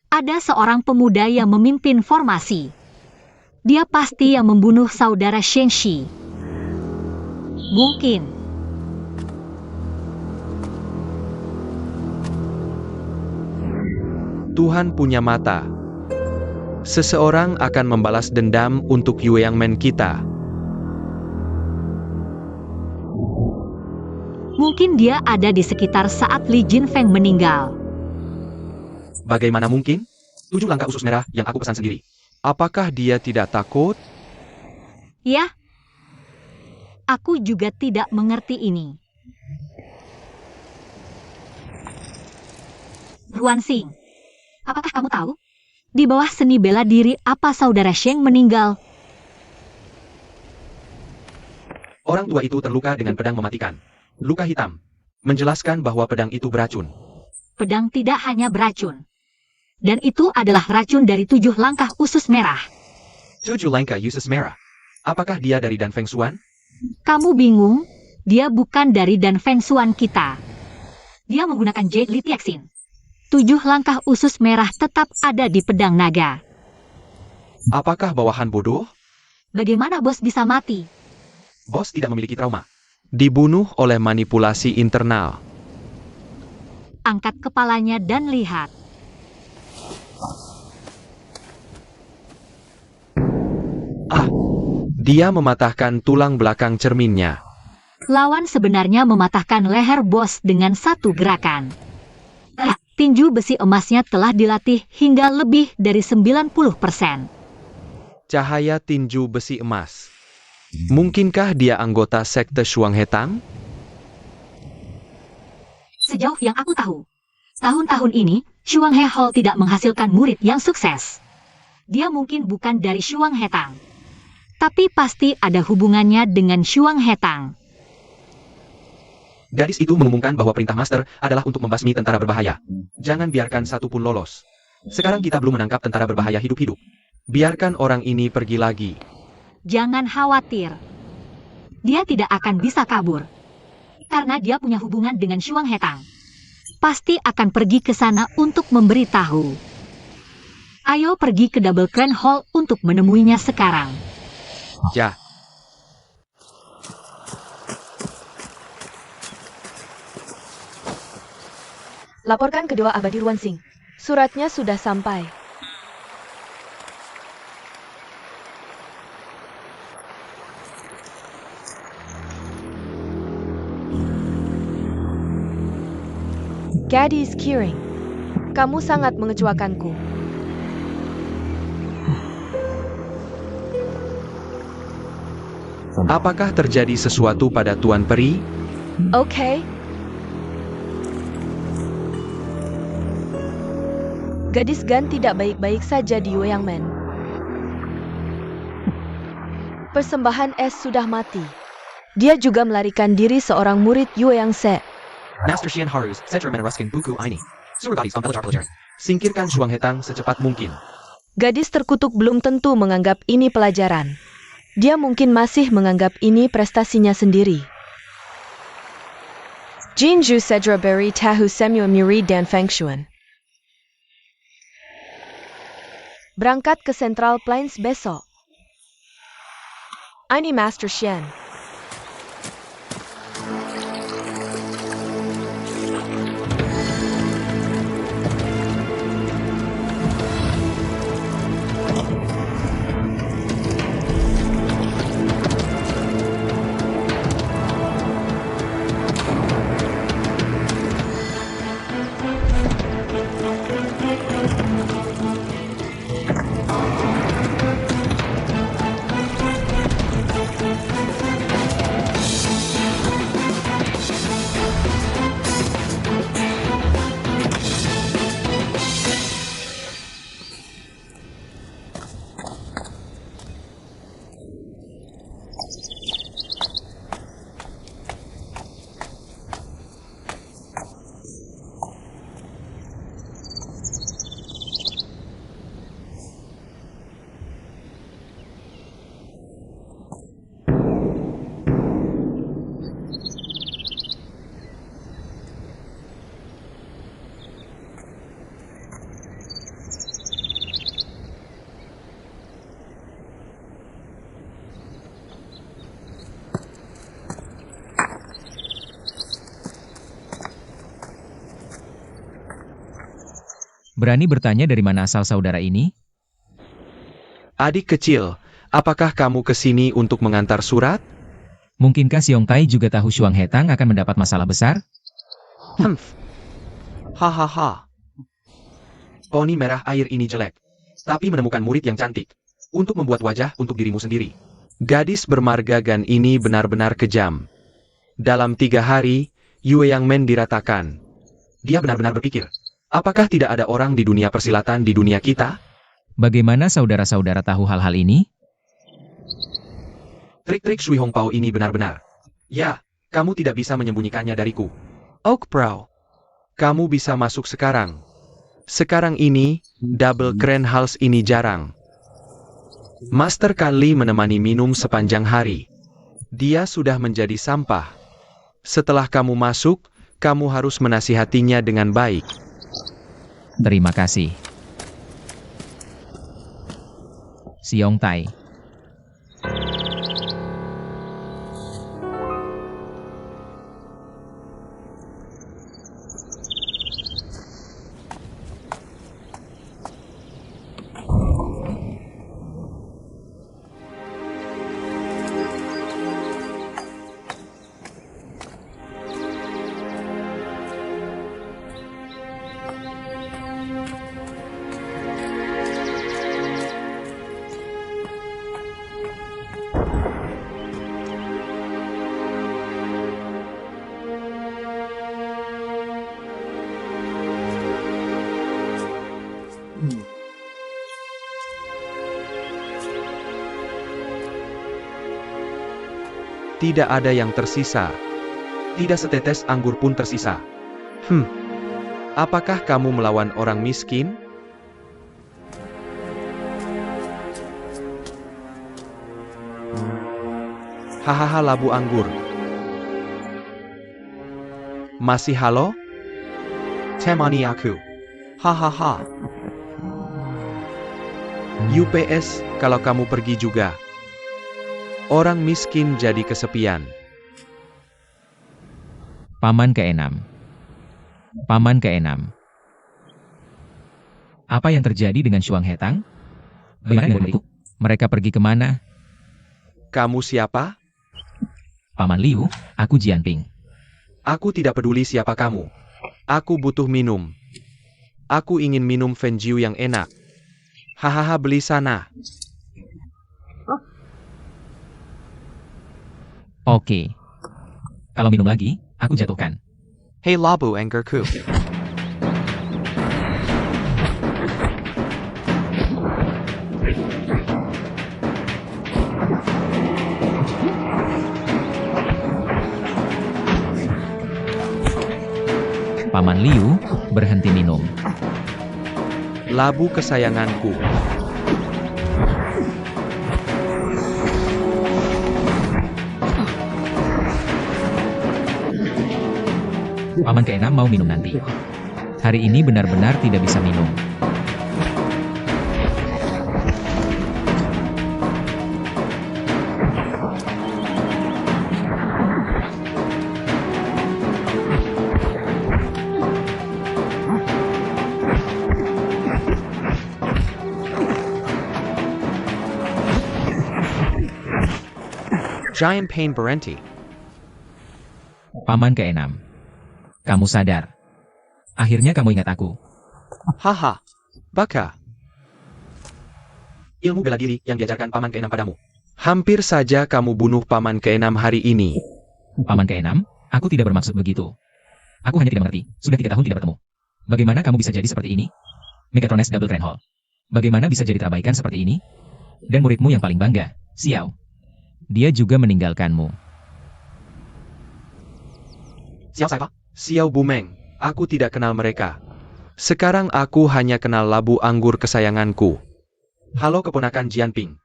Ada seorang pemuda yang memimpin formasi. Dia pasti yang membunuh saudara Shengshi. Mungkin. Tuhan punya mata. Seseorang akan membalas dendam untuk Yueyangmen kita. Mungkin dia ada di sekitar saat Li Jinfeng meninggal. Bagaimana mungkin? 7 langkah usus merah yang aku pesan sendiri. Apakah dia tidak takut? Ya. Aku juga tidak mengerti ini. Ruanxing, apakah kamu tahu? Di bawah seni bela diri apa saudara Sheng meninggal? Orang tua itu terluka dengan pedang mematikan. Luka hitam. Menjelaskan bahwa pedang itu beracun. Pedang tidak hanya beracun. Dan itu adalah racun dari 7 langkah usus merah. 7 langkah usus merah. Apakah dia dari Dan Feng Xuan? Kamu bingung? Dia bukan dari Dan Feng Xuan kita. Dia menggunakan Jade Li Tiaxin. 7 langkah usus merah tetap ada di pedang naga. Apakah bawahan bodoh? Bagaimana bos bisa mati? Bos tidak memiliki trauma. Dibunuh oleh manipulasi internal. Angkat kepalanya dan lihat. Dia mematahkan tulang belakang cerminnya. Lawan sebenarnya mematahkan leher bos dengan satu gerakan. Tinju besi emasnya telah dilatih hingga lebih dari 90%. Cahaya tinju besi emas. Mungkinkah dia anggota sekte Shuang Hetang? Sejauh yang aku tahu, tahun-tahun ini, Shuang He Hall tidak menghasilkan murid yang sukses. Dia mungkin bukan dari Shuang Hetang. Tapi pasti ada hubungannya dengan Shuang Hetang. Gadis itu mengumumkan bahwa perintah master adalah untuk membasmi tentara berbahaya. Jangan biarkan satu pun lolos. Sekarang kita belum menangkap tentara berbahaya hidup-hidup. Biarkan orang ini pergi lagi. Jangan khawatir. Dia tidak akan bisa kabur. Karena dia punya hubungan dengan Shuang Hetang. Pasti akan pergi ke sana untuk memberitahu. Ayo pergi ke Double Crown Hall untuk menemuinya sekarang. Ya. Laporkan kedua abadi Ruanxing. Suratnya sudah sampai. Gadis Kiring, kamu sangat mengecewakanku. Apakah terjadi sesuatu pada Tuan Peri? Oke. Gadis Gan tidak baik-baik saja di Yueyangmen. Persembahan es sudah mati. Dia juga melarikan diri seorang murid Yueyangse. Master Xian Harus segera meneruskan buku ini. Suruh gadis pelajar. Singkirkan Shuang Hetang secepat mungkin. Gadis terkutuk belum tentu menganggap ini pelajaran. Dia mungkin masih menganggap ini prestasinya sendiri. Jinju Sedra Beri Tahu Semyo Muri Dan Feng Xuan. Berangkat ke Central Plains besok. Ini Master Shen. Berani bertanya dari mana asal saudara ini? Adik kecil, apakah kamu ke sini untuk mengantar surat? Mungkinkah Xiong Tai juga tahu Shuang Hetang akan mendapat masalah besar? Hahaha. Poni merah air ini jelek. Tapi menemukan murid yang cantik. Untuk membuat wajah untuk dirimu sendiri. Gadis bermarga Gan ini benar-benar kejam. Dalam 3 hari, Yue Yang Men diratakan. Dia benar-benar berpikir, apakah tidak ada orang di dunia persilatan di dunia kita? Bagaimana saudara-saudara tahu hal-hal ini? Trik-trik Shui Hong Pao ini benar-benar. Ya, kamu tidak bisa menyembunyikannya dariku. Oak Brow. Kamu bisa masuk sekarang. Sekarang ini, double Grand Hals ini jarang. Master Kali menemani minum sepanjang hari. Dia sudah menjadi sampah. Setelah kamu masuk, kamu harus menasihatinya dengan baik. Terima kasih. Xiong Tai. Tidak ada yang tersisa. Tidak setetes anggur pun tersisa. Apakah kamu melawan orang miskin? Hahaha labu anggur. Masih halo? Temani aku. Hahaha. UPS, kalau kamu pergi juga. Orang miskin jadi kesepian. Paman ke-6. Paman ke-6. Apa yang terjadi dengan Shuang Hetang? Bagaimana dengan muridku? Mereka pergi kemana? Kamu siapa? Paman Liu, aku Jianping. Aku tidak peduli siapa kamu. Aku butuh minum. Aku ingin minum Fenjiu yang enak. Hahaha beli sana. Oke. Kalau minum lagi, aku jatuhkan. Hey labu anggurku. Paman Liu, berhenti minum. Labu kesayanganku. Paman ke-6 mau minum nanti. Hari ini benar-benar tidak bisa minum. Giant pain berhenti. Paman keenam. Kamu sadar. Akhirnya kamu ingat aku. Haha. Baka. Ilmu bela diri yang diajarkan paman keenam padamu. Hampir saja kamu bunuh paman keenam hari ini. Paman keenam, aku tidak bermaksud begitu. Aku hanya tidak mengerti, sudah 3 tahun tidak bertemu. Bagaimana kamu bisa jadi seperti ini? Megatrones Double Grand Hall. Bagaimana bisa jadi terabaikan seperti ini? Dan muridmu yang paling bangga, Xiao. Dia juga meninggalkanmu. Xiao siapa? Xiao Bumeng. Aku tidak kenal mereka. Sekarang aku hanya kenal labu anggur kesayanganku. Halo keponakan Jianping.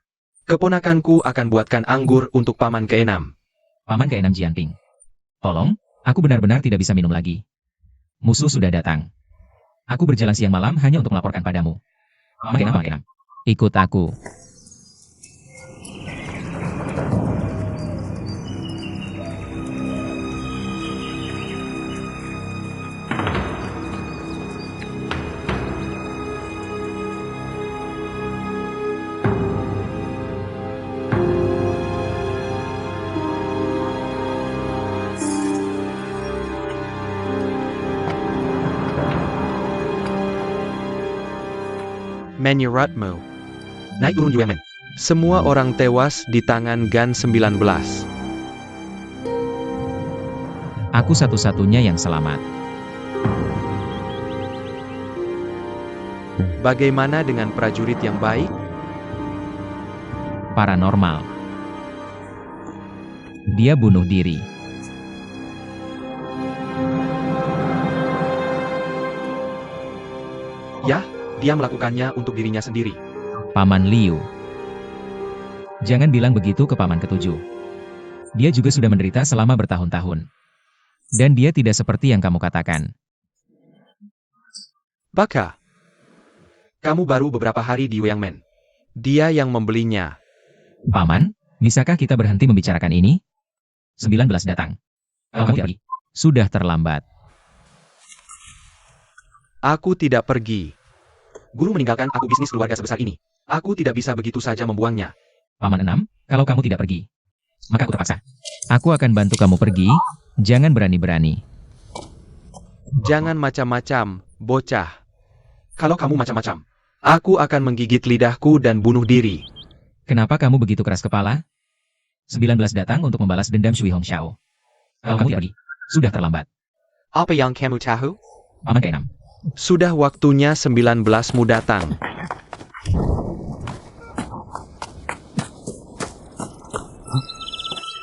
Keponakanku akan buatkan anggur untuk paman keenam. Paman keenam Jianping. Tolong, aku benar-benar tidak bisa minum lagi. Musuh sudah datang. Aku berjalan siang malam hanya untuk melaporkan padamu. Paman keenam. Ikut aku. Menyerutmu. Naik turun Yuemen. Semua orang tewas di tangan Gan 19. Aku satu-satunya yang selamat. Bagaimana dengan prajurit yang baik? Paranormal. Dia bunuh diri. Ya, dia melakukannya untuk dirinya sendiri. Paman Liu. Jangan bilang begitu ke paman ketujuh. Dia juga sudah menderita selama bertahun-tahun. Dan dia tidak seperti yang kamu katakan. Baka. Kamu baru beberapa hari di Yangmen. Dia yang membelinya. Paman, bisakah kita berhenti membicarakan ini? 19 datang. Kamu tidak pergi. Sudah terlambat. Aku tidak pergi. Guru meninggalkan aku bisnis keluarga sebesar ini. Aku tidak bisa begitu saja membuangnya. Paman 6, kalau kamu tidak pergi, maka aku terpaksa. Aku akan bantu kamu pergi, jangan berani-berani. Jangan macam-macam, bocah. Kalau kamu macam-macam, aku akan menggigit lidahku dan bunuh diri. Kenapa kamu begitu keras kepala? 19 datang untuk membalas dendam Shui Hongxiao. Kalau kamu tidak pergi, sudah terlambat. Apa yang kamu tahu? Paman ke-6. Sudah waktunya 19mu datang.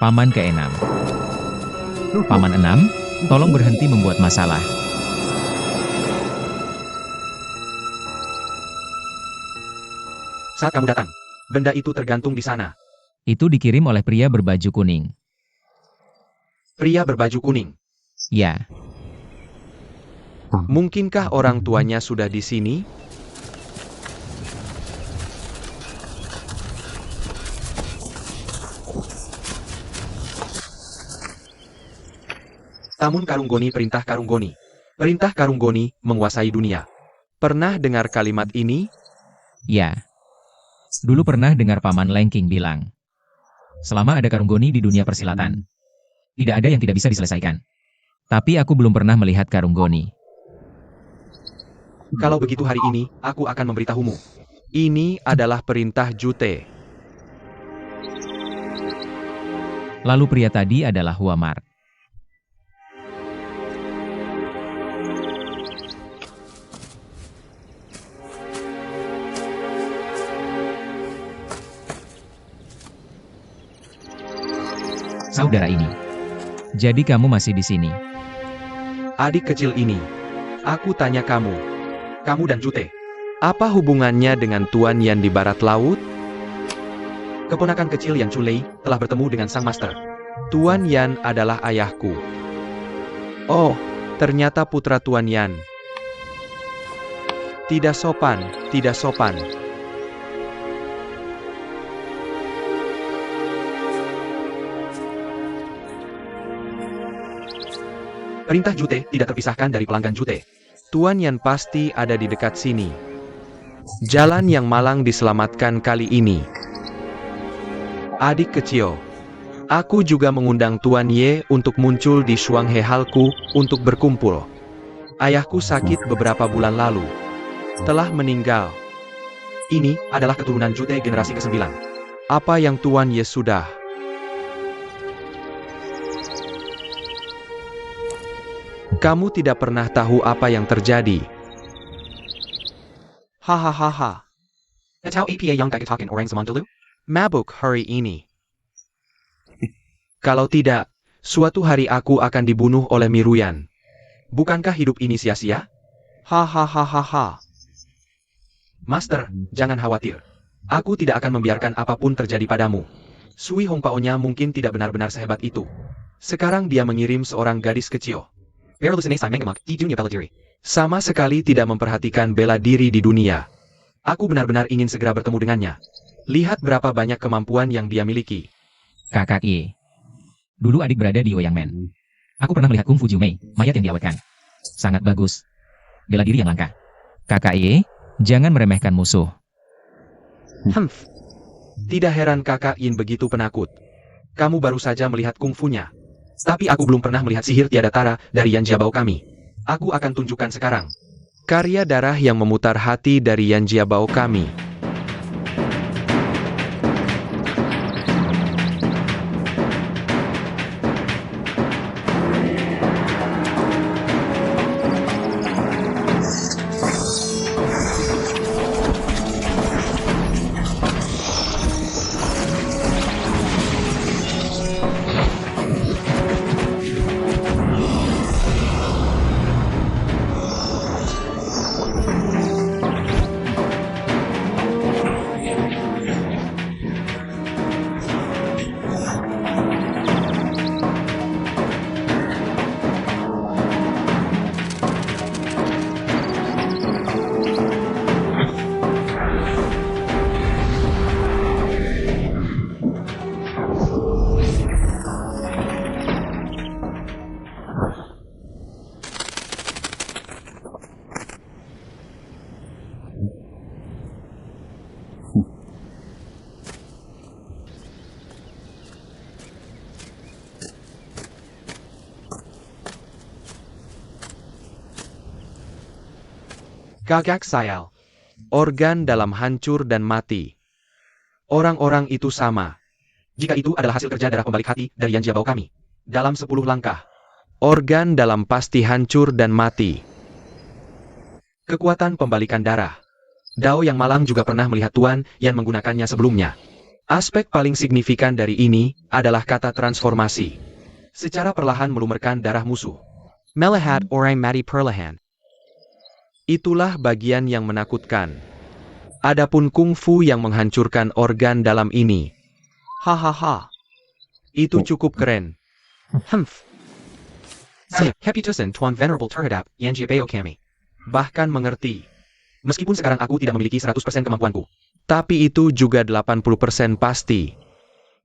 Paman ke-6. Paman 6, tolong berhenti membuat masalah. Saat kamu datang, benda itu tergantung di sana. Itu dikirim oleh pria berbaju kuning. Pria berbaju kuning. Ya, Mungkinkah orang tuanya sudah di sini? Tamun Karunggoni, perintah Karunggoni. Perintah Karunggoni menguasai dunia. Pernah dengar kalimat ini? ya. Dulu pernah dengar Paman Lengking bilang, selama ada Karunggoni di dunia persilatan, tidak ada yang tidak bisa diselesaikan. Tapi aku belum pernah melihat Karunggoni. Kalau begitu hari ini, aku akan memberitahumu. Ini adalah perintah Jute. Lalu pria tadi adalah Huamar. Saudara ini. Jadi kamu masih di sini. Adik kecil ini. Aku tanya kamu. Kamu dan Jute. Apa hubungannya dengan Tuan Yan di barat laut? Keponakan kecil Yan Chulei telah bertemu dengan sang master. Tuan Yan adalah ayahku. Oh, ternyata putra Tuan Yan. Tidak sopan, tidak sopan. Perintah Jute tidak terpisahkan dari pelanggan Jute. Tuan Yan pasti ada di dekat sini. Jalan yang malang diselamatkan kali ini. Adik kecil, Aku juga mengundang Tuan Ye untuk muncul di Shuanghe Hallku untuk berkumpul. Ayahku sakit beberapa bulan lalu. Telah meninggal. Ini adalah keturunan Jute generasi ke-9. Apa yang Tuan Ye sudah? Kamu tidak pernah tahu apa yang terjadi. Hahaha. Tahu apa yang dikatakan orang zaman dulu? Mabuk hari ini. Kalau tidak, suatu hari aku akan dibunuh oleh Miruyan. Bukankah hidup ini sia-sia? Hahaha. Master, jangan khawatir. Aku tidak akan membiarkan apapun terjadi padamu. Sui Hongpao-nya mungkin tidak benar-benar sehebat itu. Sekarang dia mengirim seorang gadis kecil. Sama sekali tidak memperhatikan bela diri di dunia. Aku benar-benar ingin segera bertemu dengannya. Lihat berapa banyak kemampuan yang dia miliki. Kakak Ye. Dulu adik berada di Ouyangmen. Aku pernah melihat Kung Fu Jumei, mayat yang diawetkan. Sangat bagus. Bela diri yang langka. Kakak Ye, jangan meremehkan musuh. Tidak heran kakak Yin begitu penakut. Kamu baru saja melihat kungfunya. Tapi aku belum pernah melihat sihir tiada tara dari Yan Jiabao kami. Aku akan tunjukkan sekarang. Karya darah yang memutar hati dari Yan Jiabao kami. Gagak sayal. Organ dalam hancur dan mati. Orang-orang itu sama. Jika itu adalah hasil kerja darah pembalik hati dari Yan Jiabao kami. Dalam 10 langkah. Organ dalam pasti hancur dan mati. Kekuatan pembalikan darah. Dao yang malang juga pernah melihat Tuan yang menggunakannya sebelumnya. Aspek paling signifikan dari ini adalah kata transformasi. Secara perlahan melumerkan darah musuh. Melihat orang mati perlahan. Itulah bagian yang menakutkan. Adapun kungfu yang menghancurkan organ dalam ini. Hahaha. Itu cukup keren. Saya happy tusen Tuan Venerable terhadap Yan Jiabao kami. Bahkan mengerti. Meskipun sekarang aku tidak memiliki 100% kemampuanku. Tapi itu juga 80% pasti.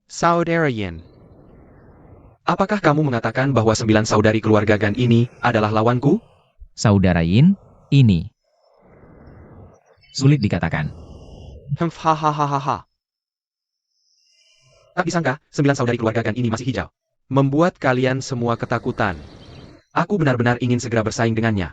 Saudara Yin. Apakah kamu mengatakan bahwa 9 saudari keluarga Gan ini adalah lawanku? Saudara Yin, ini. Sulit dikatakan. Hahaha. Tak disangka, 9 saudari keluarga Gan ini masih hijau. Membuat kalian semua ketakutan. Aku benar-benar ingin segera bersaing dengannya.